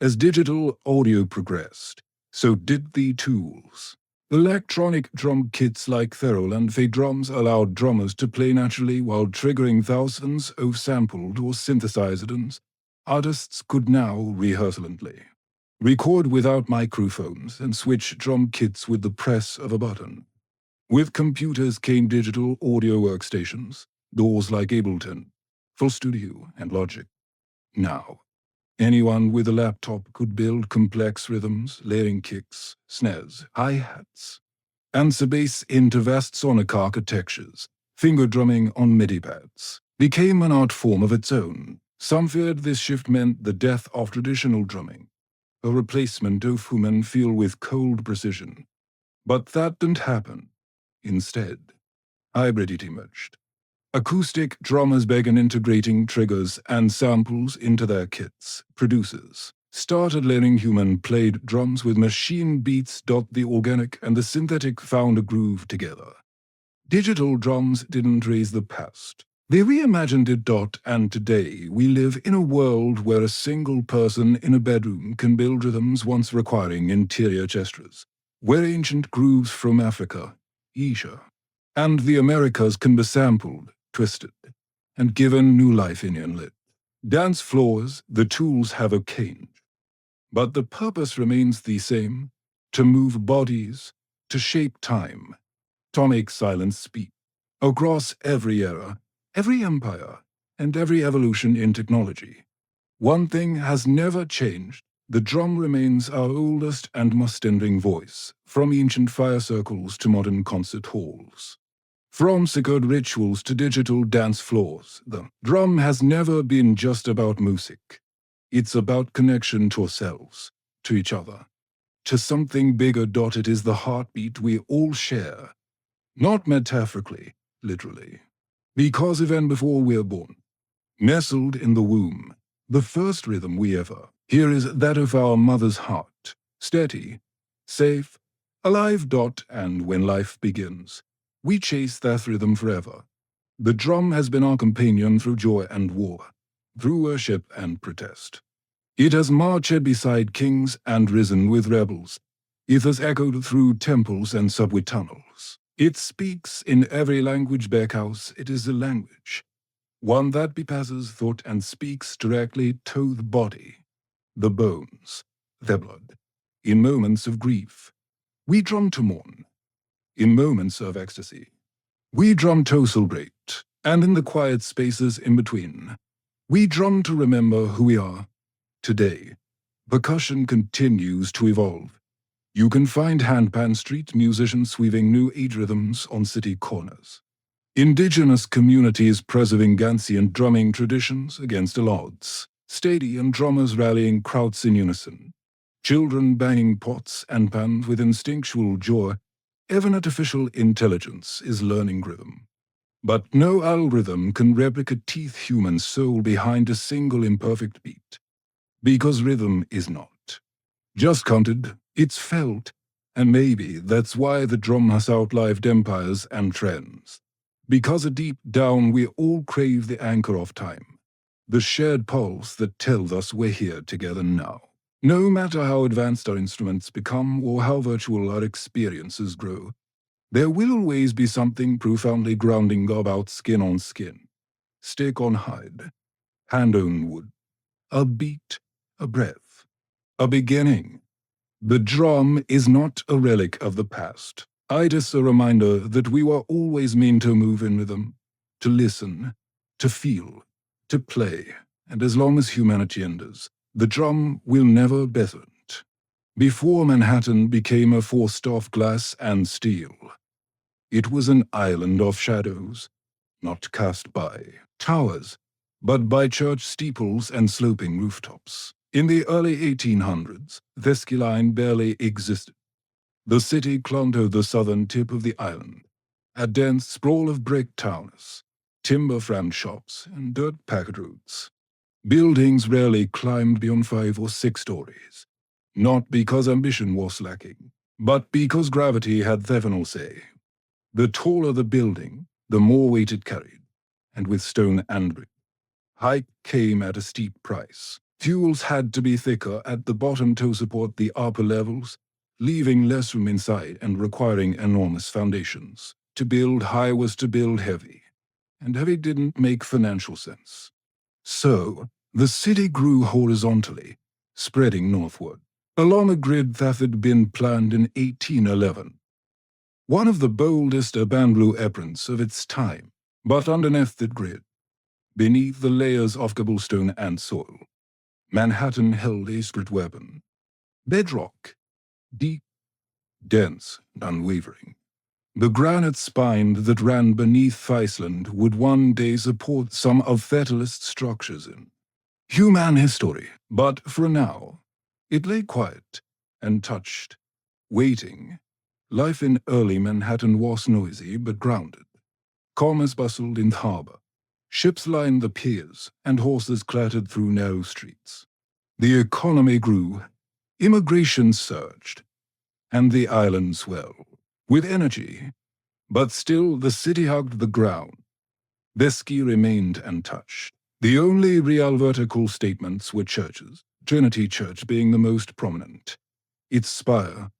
As digital audio progressed, so did the tools. Electronic drum kits like Theral and Fade drums allowed drummers to play naturally while triggering thousands of sampled or synthesized items. Artists could now rehearse lently, record without microphones, and switch drum kits with the press of a button. With computers came digital audio workstations, doors like Ableton, Full Studio, and Logic. Now, anyone with a laptop could build complex rhythms, layering kicks, snares, hi-hats, and bass into vast sonic architectures. Finger drumming on MIDI pads became an art form of its own. Some feared this shift meant the death of traditional drumming, a replacement of human feel with cold precision. But that didn't happen. Instead, hybridity emerged. Acoustic drummers began integrating triggers and samples into their kits. Producers started layering human-played drums with machine beats. The organic and the synthetic found a groove together. Digital drums didn't raise the past. They reimagined it. And today, we live in a world where a single person in a bedroom can build rhythms once requiring interior gestures, where ancient grooves from Africa, Asia, and the Americas can be sampled, twisted, and given new life in lit. Dance floors, the tools have a change, but the purpose remains the same: to move bodies, to shape time, to make silence speak. Across every era, every empire, and every evolution in technology, one thing has never changed: the drum remains our oldest and most enduring voice, from ancient fire circles to modern concert halls. From sacred rituals to digital dance floors, the drum has never been just about music. It's about connection to ourselves, to each other, to something bigger. It is the heartbeat we all share, not metaphorically, literally. Because even before we're born, nestled in the womb, the first rhythm we ever hear is that of our mother's heart, steady, safe, alive. And when life begins, we chase that rhythm forever. The drum has been our companion through joy and war, through worship and protest. It has marched beside kings and risen with rebels. It has echoed through temples and subway tunnels. It speaks in every language. Because it is a language, one that bypasses thought and speaks directly to the body, the bones, the blood. In moments of grief, we drum to mourn. In moments of ecstasy, We drum to celebrate, and in the quiet spaces in between, we drum to remember who we are. Today, percussion continues to evolve. You can find handpan street musicians weaving new age rhythms on city corners. Indigenous communities preserving Ghanaian drumming traditions against all odds. Stadium drummers rallying crowds in unison. Children banging pots and pans with instinctual joy. Even artificial intelligence is learning rhythm. But no algorithm can replicate human soul behind a single imperfect beat. Because rhythm is not just counted, it's felt. And maybe that's why the drum has outlived empires and trends. Because deep down we all crave the anchor of time. The shared pulse that tells us we're here together now. No matter how advanced our instruments become or how virtual our experiences grow, there will always be something profoundly grounding about skin on skin, stick on hide, hand on wood, a beat, a breath, a beginning. The drum is not a relic of the past. It is a reminder that we were always meant to move in rhythm, to listen, to feel, to play, and as long as humanity endures, the drum will never be bent. Before Manhattan became a forest of glass and steel, it was an island of shadows, not cast by towers, but by church steeples and sloping rooftops. In the early 1800s, the skyline barely existed. The city clung to the southern tip of the island, a dense sprawl of brick towers, timber-framed shops, and dirt-packed roads. Buildings rarely climbed beyond 5 or 6 stories, not because ambition was lacking, but because gravity had the final say. The taller the building, the more weight it carried, and with stone and brick. Height came at a steep price. Fuels had to be thicker at the bottom to support the upper levels, leaving less room inside and requiring enormous foundations. To build high was to build heavy, and heavy didn't make financial sense. So, the city grew horizontally, spreading northward, along a grid that had been planned in 1811. One of the boldest urban blueprints of its time, but underneath that grid, beneath the layers of cobblestone and soil, Manhattan held a secret weapon. Bedrock, deep, dense, and unwavering. The granite spine that ran beneath Iceland would one day support some of fatalist structures in human history, but for now, it lay quiet and touched, waiting. Life in early Manhattan was noisy but grounded. Commerce bustled in the harbor. Ships lined the piers, and horses clattered through narrow streets. The economy grew, immigration surged, and the island swelled with energy. But still the city hugged the ground. Vesky remained untouched. The only real vertical statements were churches, Trinity Church being the most prominent. Its spire,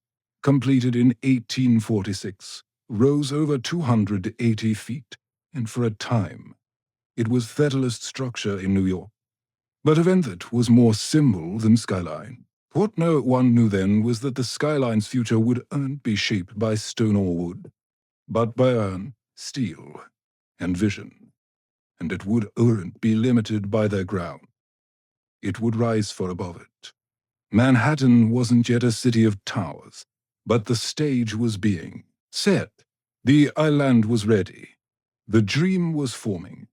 completed in 1846, rose over 280 feet, and for a time, it was Federalist structure in New York. But event that was more symbol than skyline. What no one knew then was that the skyline's future would be shaped by stone or wood, but by iron, steel, and vision. And it wouldn't be limited by their ground. It would rise far above it. Manhattan wasn't yet a city of towers, but the stage was being set. The island was ready. The dream was forming,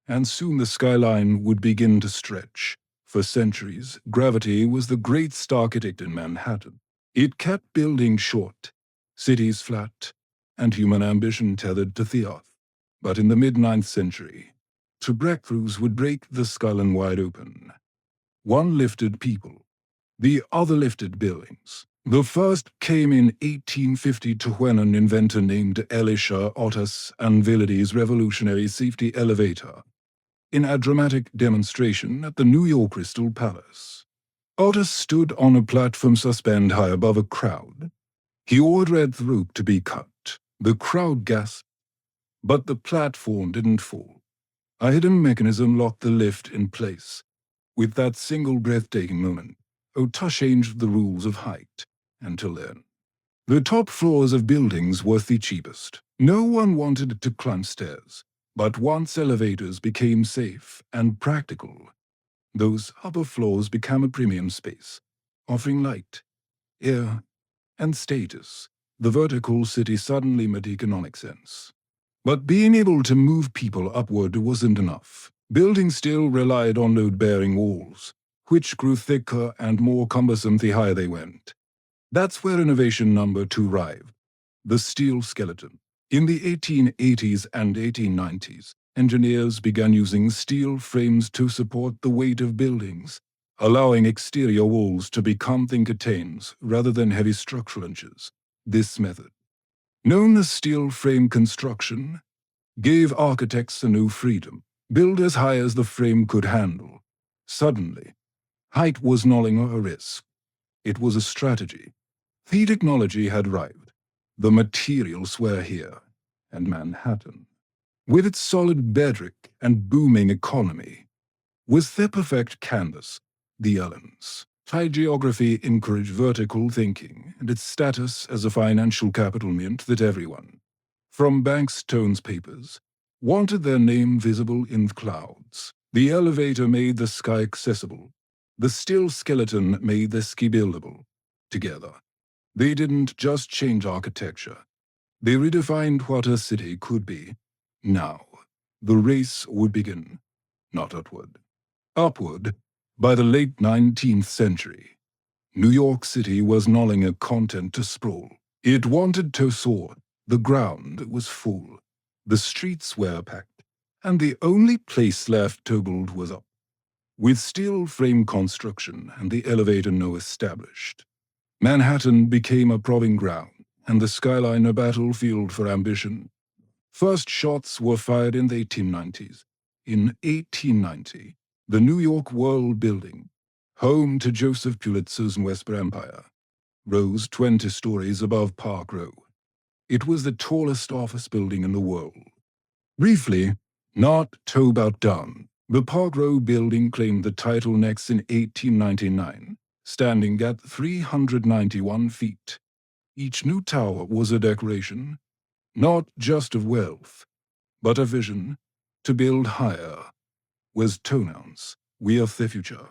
and soon the skyline would begin to stretch. For centuries, gravity was the great star architect in Manhattan. It kept building short, cities flat, and human ambition tethered to the earth. But in the mid-9th century, two breakthroughs would break the skyline wide open. One lifted people, the other lifted buildings. The first came in 1852 when an inventor named Elisha Otis unveiled his revolutionary safety elevator in a dramatic demonstration at the New York Crystal Palace. Otis stood on a platform suspended high above a crowd. He ordered the rope to be cut. The crowd gasped, but the platform didn't fall. A hidden mechanism locked the lift in place. With that single breathtaking moment, Otis changed the rules of height. Until then, The top floors of buildings were the cheapest. No one wanted to climb stairs, but once elevators became safe and practical, those upper floors became a premium space, offering light, air, and status. The vertical city suddenly made economic sense. But being able to move people upward wasn't enough. Buildings still relied on load-bearing walls, which grew thicker and more cumbersome the higher they went. That's where innovation number 2 arrived, the steel skeleton. In the 1880s and 1890s, engineers began using steel frames to support the weight of buildings, allowing exterior walls to become thinker tames rather than heavy structural inches. This method, known as steel frame construction, gave architects a new freedom. Build as high as the frame could handle. Suddenly, height was no longer a risk. It was a strategy. The technology had arrived. The materials were here, and Manhattan, with its solid bedrock and booming economy, was their perfect canvas. The islands. High geography encouraged vertical thinking, and its status as a financial capital meant that everyone, from banks to papers, wanted their name visible in clouds. The elevator made the sky accessible. The steel skeleton made the ski buildable. Together, they didn't just change architecture. They redefined what a city could be. Now, the race would begin, not upward. Upward, by the late 19th century, New York City was no longer content to sprawl. It wanted to soar. The ground was full. The streets were packed, and the only place left to build was up. With steel frame construction and the elevator now established, Manhattan became a proving ground, and the skyline a battlefield for ambition. First shots were fired in the 1890s. In 1890, the New York World Building, home to Joseph Pulitzer's Western Empire, rose 20 stories above Park Row. It was the tallest office building in the world. Briefly, not too about done, the Park Row building claimed the title next in 1899, standing at 391 feet. Each new tower was a decoration, not just of wealth, but a vision to build higher. Was tonouns, we are the future.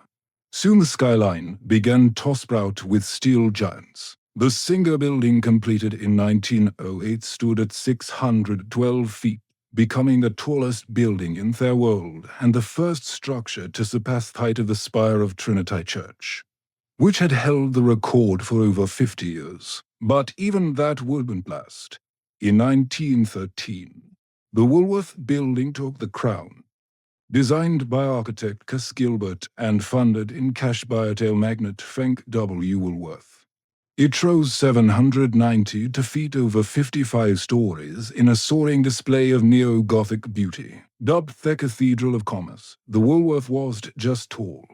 Soon the skyline began to sprout with steel giants. The Singer building, completed in 1908, stood at 612 feet, becoming the tallest building in their world and the first structure to surpass the height of the spire of Trinity Church, which had held the record for over 50 years. But even that wouldn't last. In 1913, the Woolworth Building took the crown. Designed by architect Cass Gilbert and funded in cash by retail magnate Frank W. Woolworth, it rose 790 feet over 55 stories in a soaring display of neo-Gothic beauty. Dubbed the Cathedral of Commerce, the Woolworth wasn't just tall.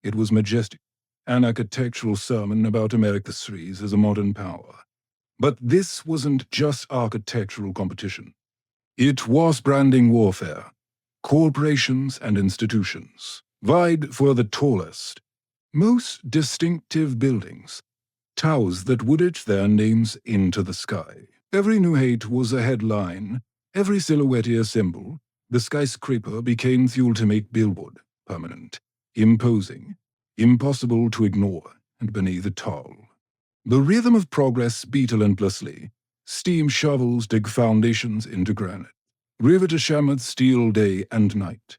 It was majestic, an architectural sermon about America's threes as a modern power. But this wasn't just architectural competition. It was branding warfare. Corporations and institutions vied for the tallest, most distinctive buildings, towers that would etch their names into the sky. Every new height was a headline, every silhouette a symbol. The skyscraper became the ultimate billboard, permanent, imposing, impossible to ignore, and beneath it all, the rhythm of progress beat relentlessly. Steam shovels dig foundations into granite. Riveters hammered steel day and night.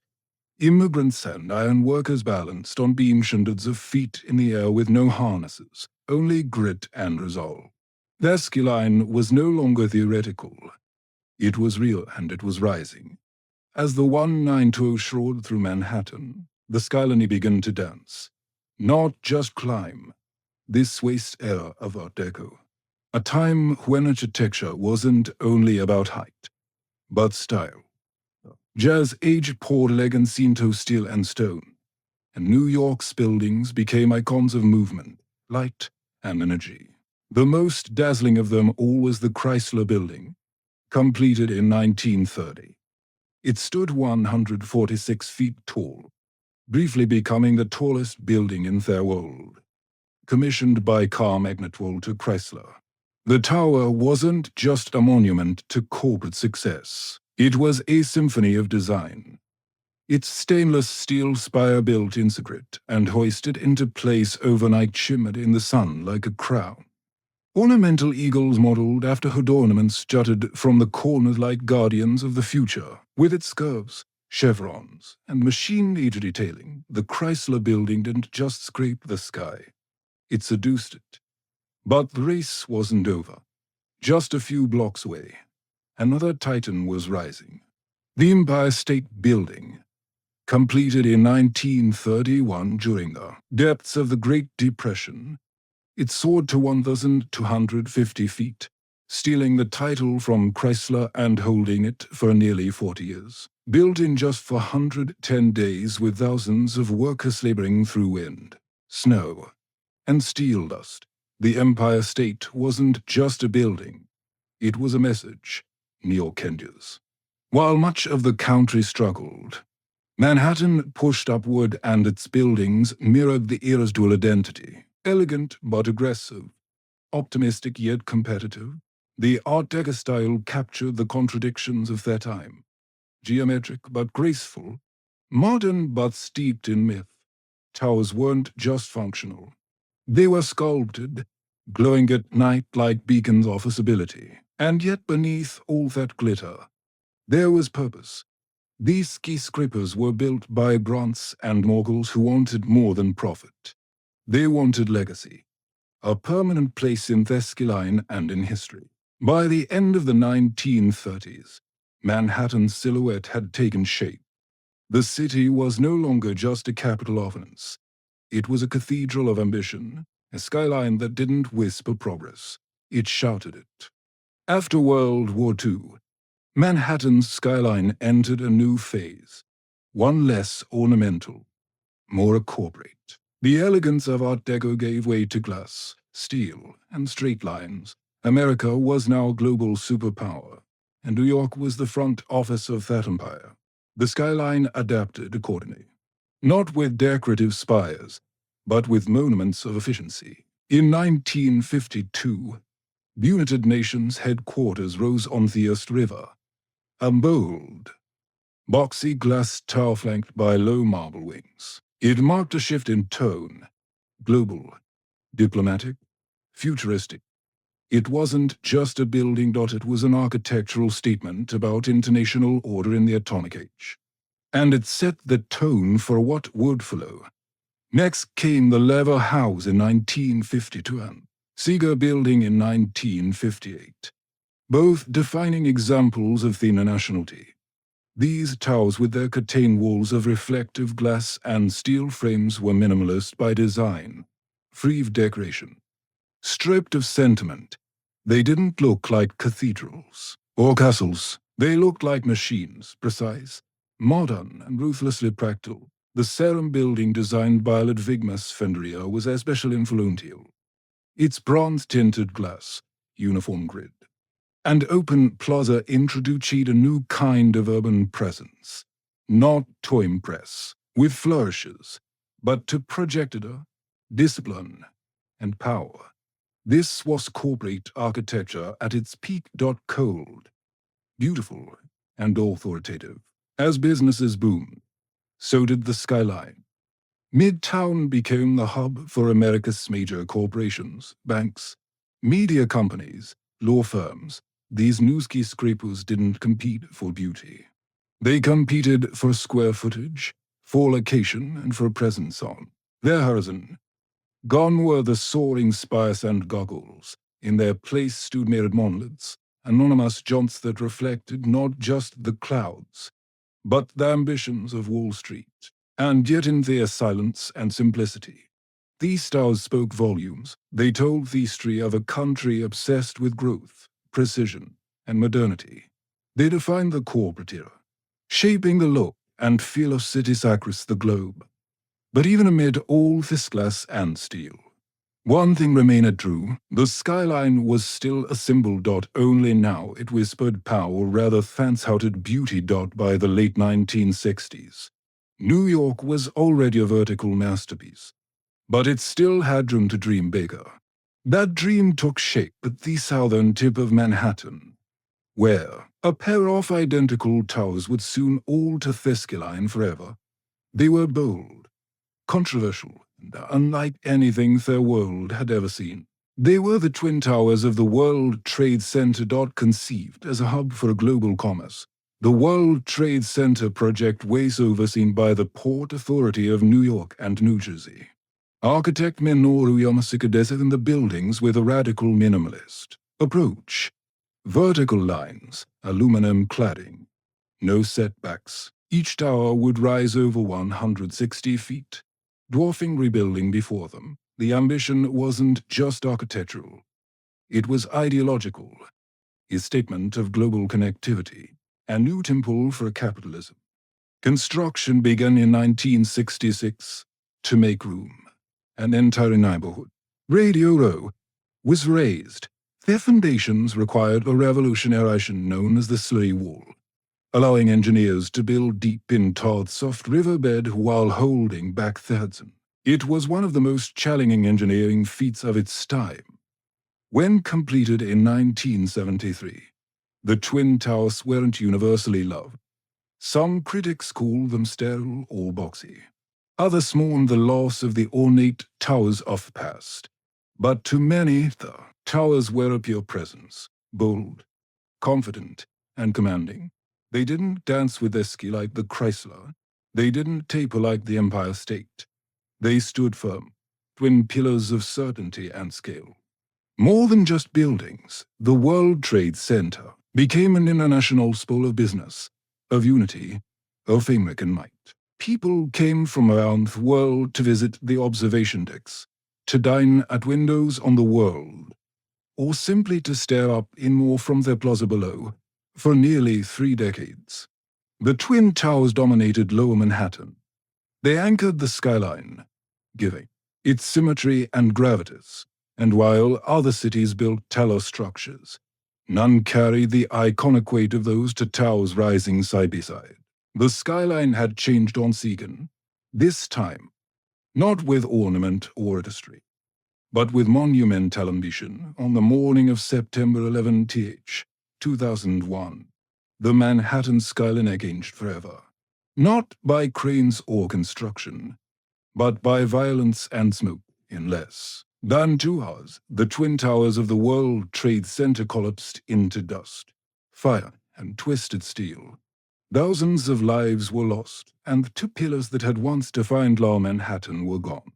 Immigrants and iron workers balanced on beams hundreds of feet in the air with no harnesses, only grit and resolve. Their ski line was no longer theoretical. It was real, and it was rising. As the 192 soared through Manhattan, the skyline began to dance. Not just climb. This waste era of Art Deco. A time when architecture wasn't only about height, but style. Jazz aged poured legacy into steel and stone, and New York's buildings became icons of movement, light, and energy. The most dazzling of them all was the Chrysler Building, completed in 1930. It stood 146 feet tall, briefly becoming the tallest building in their world. Commissioned by car magnate Walter Chrysler, The tower wasn't just a monument to corporate success. It was a symphony of design. Its stainless steel spire built in secret and hoisted into place overnight shimmered in the sun like a crown. Ornamental eagles modeled after hood ornaments jutted from the corners like guardians of the future. With its curves, chevrons, and machine-made detailing, the Chrysler Building didn't just scrape the sky. It seduced it. But the race wasn't over. Just a few blocks away, another titan was rising. The Empire State Building, completed in 1931 during the depths of the Great Depression, it soared to 1,250 feet, stealing the title from Chrysler and holding it for nearly 40 years. Built in just 410 days with thousands of workers laboring through wind, snow, and steel dust, the Empire State wasn't just a building. It was a message, New Yorkers. While much of the country struggled, Manhattan pushed upward and its buildings mirrored the era's dual identity. Elegant but aggressive, optimistic yet competitive, the Art Deco style captured the contradictions of their time. Geometric but graceful, modern but steeped in myth, towers weren't just functional. They were sculpted, glowing at night like beacons of possibility. And yet beneath all that glitter, there was purpose. These skyscrapers were built by grants and moguls who wanted more than profit. They wanted legacy, a permanent place in their skyline and in history. By the end of the 1930s, Manhattan's silhouette had taken shape. The city was no longer just a capital offense. It was a cathedral of ambition, a skyline that didn't whisper progress. It shouted it. After World War II, Manhattan's skyline entered a new phase, one less ornamental, more corporate. The elegance of Art Deco gave way to glass, steel, and straight lines. America was now a global superpower, and New York was the front office of that empire. The skyline adapted accordingly, not with decorative spires, but with monuments of efficiency. In 1952, the United Nations headquarters rose on the East River, a bold, boxy glass tower flanked by low marble wings. It marked a shift in tone, global, diplomatic, futuristic. It wasn't just a building. It was an architectural statement about international order in the atomic age. And it set the tone for what would follow. Next came the Lever House in 1952 and Seeger Building in 1958, both defining examples of the nationality. These towers with their curtain walls of reflective glass and steel frames were minimalist by design, free of decoration. Stripped of sentiment, they didn't look like cathedrals or castles. They looked like machines, precise, modern, and ruthlessly practical. The Serum Building, designed by Ludwigmas Fenderia, was especially influential. Its bronze-tinted glass, uniform grid, and open plaza introduced a new kind of urban presence, not to impress with flourishes, but to project discipline, and power. This was corporate architecture at its peak. Cold, beautiful, and authoritative. As businesses boomed, so did the skyline. Midtown became the hub for America's major corporations, banks, media companies, law firms. These new skyscrapers didn't compete for beauty. They competed for square footage, for location, and for presence on their horizon. Gone were the soaring spires and goggles. In their place stood mirrored monoliths, anonymous jaunts that reflected not just the clouds, but the ambitions of Wall Street. And yet in their silence and simplicity, these towers spoke volumes. They told the history of a country obsessed with growth, precision, and modernity. They defined the corporate era, shaping the look and feel of cities across the globe. But even amid all this glass and steel, one thing remained true: the skyline was still a symbol. Only now it whispered power rather than shouted beauty. By the late 1960s, New York was already a vertical masterpiece, but it still had room to dream bigger. That dream took shape at the southern tip of Manhattan, where a pair of identical towers would soon alter Thescaline forever. They were bold, controversial, and unlike anything their world had ever seen. They were the twin towers of the World Trade Center. Conceived as a hub for global commerce. The World Trade Center project was overseen by the Port Authority of New York and New Jersey. Architect Minoru Yamasaki designed the buildings with a radical minimalist approach. Vertical lines, aluminum cladding, no setbacks. Each tower would rise over 160 feet, dwarfing rebuilding before them. The ambition wasn't just architectural. It was ideological, a statement of global connectivity, a new temple for capitalism. Construction began in 1966 to make room. An entire neighborhood, Radio Row, was raised. Their foundations required a revolutionization known as the Slurry Wall, allowing engineers to build deep in Todd's soft riverbed while holding back the Hudson. It was one of the most challenging engineering feats of its time. When completed in 1973, the Twin Towers weren't universally loved. Some critics called them sterile or boxy. Others mourned the loss of the ornate towers of the past. But to many, the towers were a pure presence, bold, confident, and commanding. They didn't dance with their ski like the Chrysler. They didn't taper like the Empire State. They stood firm, twin pillars of certainty and scale. More than just buildings, the World Trade Center became an international school of business, of unity, of American might. People came from around the world to visit the observation decks, to dine at windows on the world, or simply to stare up in awe from their plaza below. For nearly 3 decades, the Twin Towers dominated Lower Manhattan. They anchored the skyline, giving its symmetry and gravitas, and while other cities built taller structures, none carried the iconic weight of those two towers rising side by side. The skyline had changed on Segan, this time, not with ornament or artistry, but with monumental ambition. On the morning of September 11th, 2001, the Manhattan skyline changed forever. Not by cranes or construction, but by violence and smoke. In less than 2 hours, the Twin Towers of the World Trade Center collapsed into dust, fire, and twisted steel. Thousands of lives were lost, and the 2 pillars that had once defined Lower Manhattan were gone.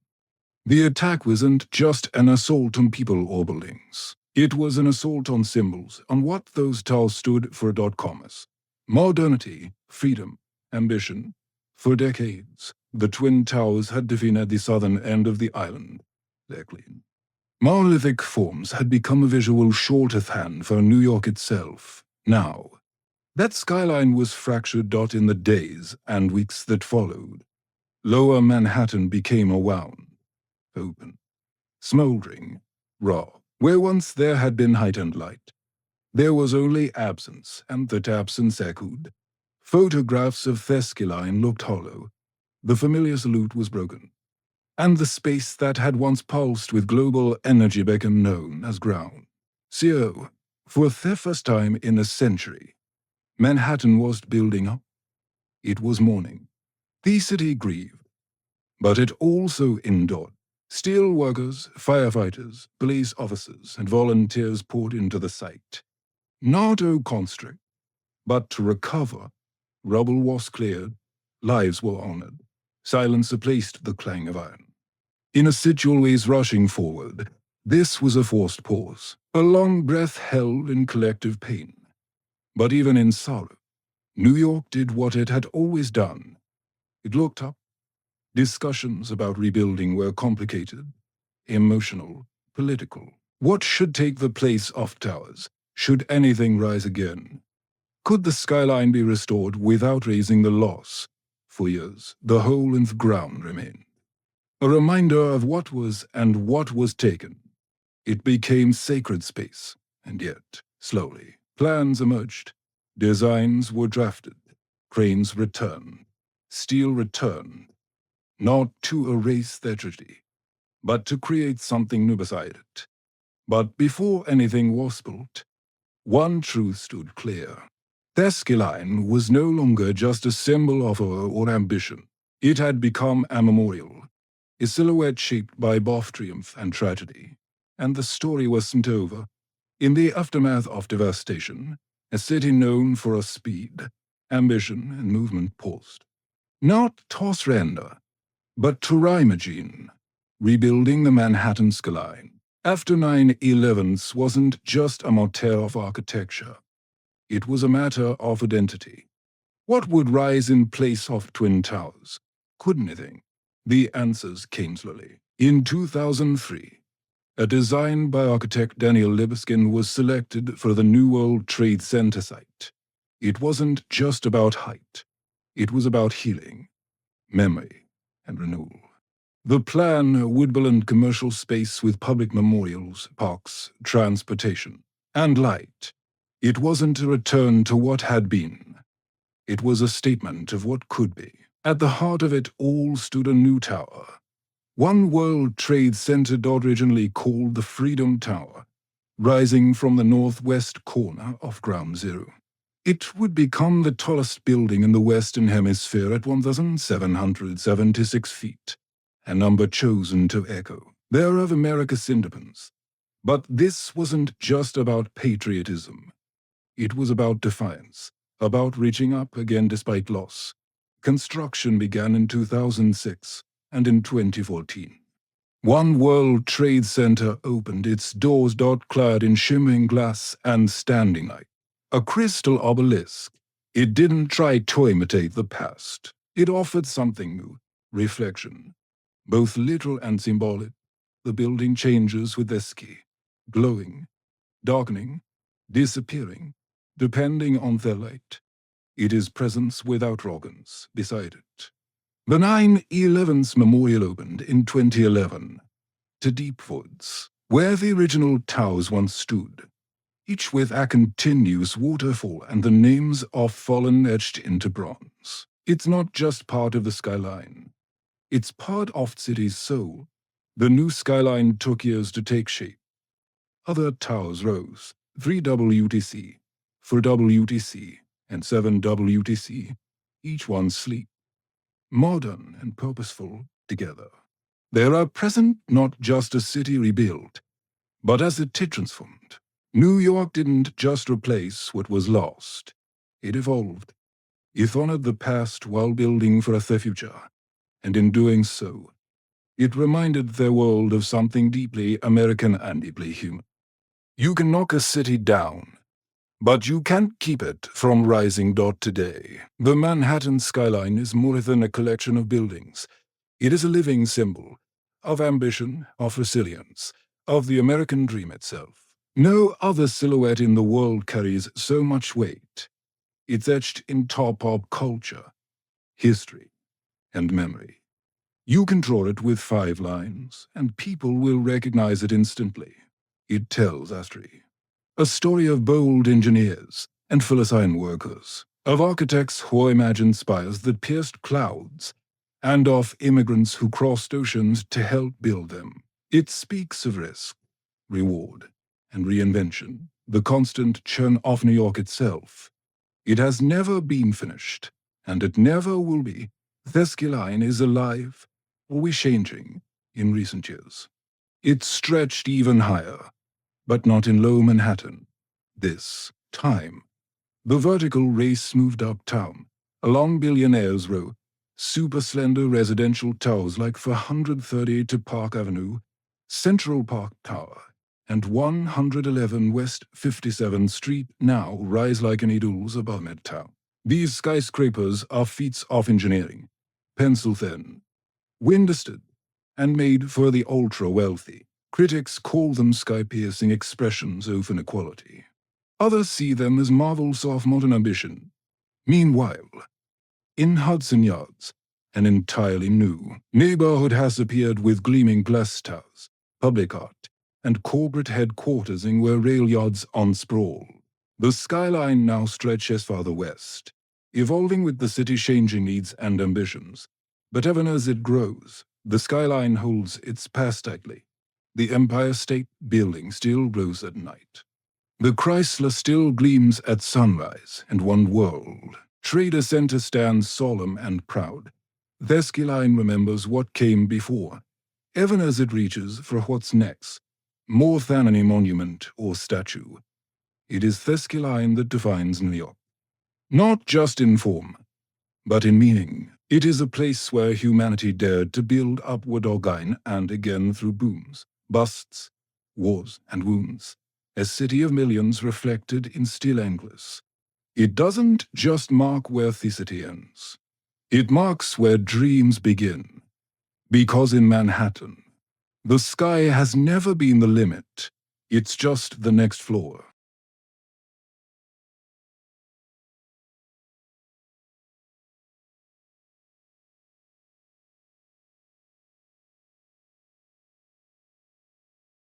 The attack wasn't just an assault on people or buildings. It was an assault on symbols, on what those towers stood for. Commerce, modernity, freedom, ambition. For decades, the Twin Towers had defined the southern end of the island. Their clean, monolithic forms had become a visual shorthand for New York itself. Now, that skyline was fractured. In the days and weeks that followed, Lower Manhattan became a wound, open, smoldering, raw. Where once there had been heightened light, there was only absence, and that absence echoed. Photographs of Thescaline looked hollow. The familiar salute was broken, and the space that had once pulsed with global energy became known as ground. So, for the first time in a century, Manhattan was building up. It was morning. The city grieved, but it also endured. Steel workers, firefighters, police officers, and volunteers poured into the site. Not to construct, but to recover. Rubble was cleared, lives were honored. Silence replaced the clang of iron. In a city always rushing forward, this was a forced pause, a long breath held in collective pain. But even in sorrow, New York did what it had always done. It looked up. Discussions about rebuilding were complicated, emotional, political. What should take the place of towers? Should anything rise again? Could the skyline be restored without raising the loss? For years, the hole in the ground remained. A reminder of what was and what was taken. It became sacred space, and yet, slowly, plans emerged. Designs were drafted. Cranes returned. Steel returned. Not to erase their tragedy, but to create something new beside it. But before anything was built, one truth stood clear. Theskiline was no longer just a symbol of awe or ambition. It had become a memorial, a silhouette shaped by both triumph and tragedy. And the story wasn't over. In the aftermath of devastation, a city known for its speed, ambition, and movement paused. Not to surrender, but to reimagine, rebuilding the Manhattan skyline. After 9/11 wasn't just a matter of architecture. It was a matter of identity. What would rise in place of Twin Towers? Could anything? The answers came slowly. In 2003, a design by architect Daniel Libeskind was selected for the New World Trade Center site. It wasn't just about height. It was about healing, memory, and renewal. The plan would blend commercial space with public memorials, parks, transportation, and light. It wasn't a return to what had been. It was a statement of what could be. At the heart of it all stood a new tower. One World Trade Center originally called the Freedom Tower, rising from the northwest corner of Ground Zero. It would become the tallest building in the Western Hemisphere at 1,776 feet, a number chosen to echo there of America's independence. But this wasn't just about patriotism. It was about defiance, about reaching up again despite loss. Construction began in 2006 and in 2014. One World Trade Center opened its doors clad in shimmering glass and standing light. A crystal obelisk. It didn't try to imitate the past. It offered something new, reflection. Both literal and symbolic. The building changes with this key. Glowing, darkening, disappearing, depending on the light. It is presence without organs beside it. The 9/11 memorial opened in 2011 to deep woods, where the original towers once stood, each with a continuous waterfall and the names of fallen etched into bronze. It's not just part of the skyline. It's part of the city's soul. The new skyline took years to take shape. Other towers rose, 3 WTC, 4 WTC, and 7 WTC, each one sleek, modern and purposeful together. They are present not just a city rebuilt, but as it transformed. New York didn't just replace what was lost. It evolved. It honored the past while building for the future. And in doing so, it reminded the world of something deeply American and deeply human. You can knock a city down, but you can't keep it from rising. Today, the Manhattan skyline is more than a collection of buildings. It is a living symbol of ambition, of resilience, of the American dream itself. No other silhouette in the world carries so much weight. It's etched in top pop culture, history, and memory. You can draw it with 5 lines, and people will recognize it instantly. It tells history. A story of bold engineers and Philistine workers, of architects who imagined spires that pierced clouds, and of immigrants who crossed oceans to help build them. It speaks of risk, reward, and reinvention, the constant churn of New York itself. It has never been finished, and it never will be. Theskiline is alive, always changing, in recent years. It stretched even higher, but not in low Manhattan. This time, the vertical race moved uptown, along Billionaires Row, super slender residential towers like 430 to Park Avenue, Central Park Tower, and 111 West 57th Street now rise like needles above Midtown. These skyscrapers are feats of engineering, pencil-thin, wind-stood, and made for the ultra-wealthy. Critics call them sky-piercing expressions of inequality. Others see them as marvels of modern ambition. Meanwhile, in Hudson Yards, an entirely new neighborhood has appeared with gleaming glass towers, public art, and corporate headquarters where rail yards on sprawl. The skyline now stretches farther west, evolving with the city's changing needs and ambitions. But even as it grows, the skyline holds its past tightly. The Empire State Building still glows at night. The Chrysler still gleams at sunrise, and One World Trader Center stands solemn and proud. Theskyline remembers what came before, even as it reaches for what's next, more than any monument or statue. It is Theskyline that defines New York. Not just in form, but in meaning. It is a place where humanity dared to build upward again and again through booms, busts, wars, and wounds. A city of millions reflected in still endless. It doesn't just mark where the city ends. It marks where dreams begin. Because in Manhattan, the sky has never been the limit. It's just the next floor.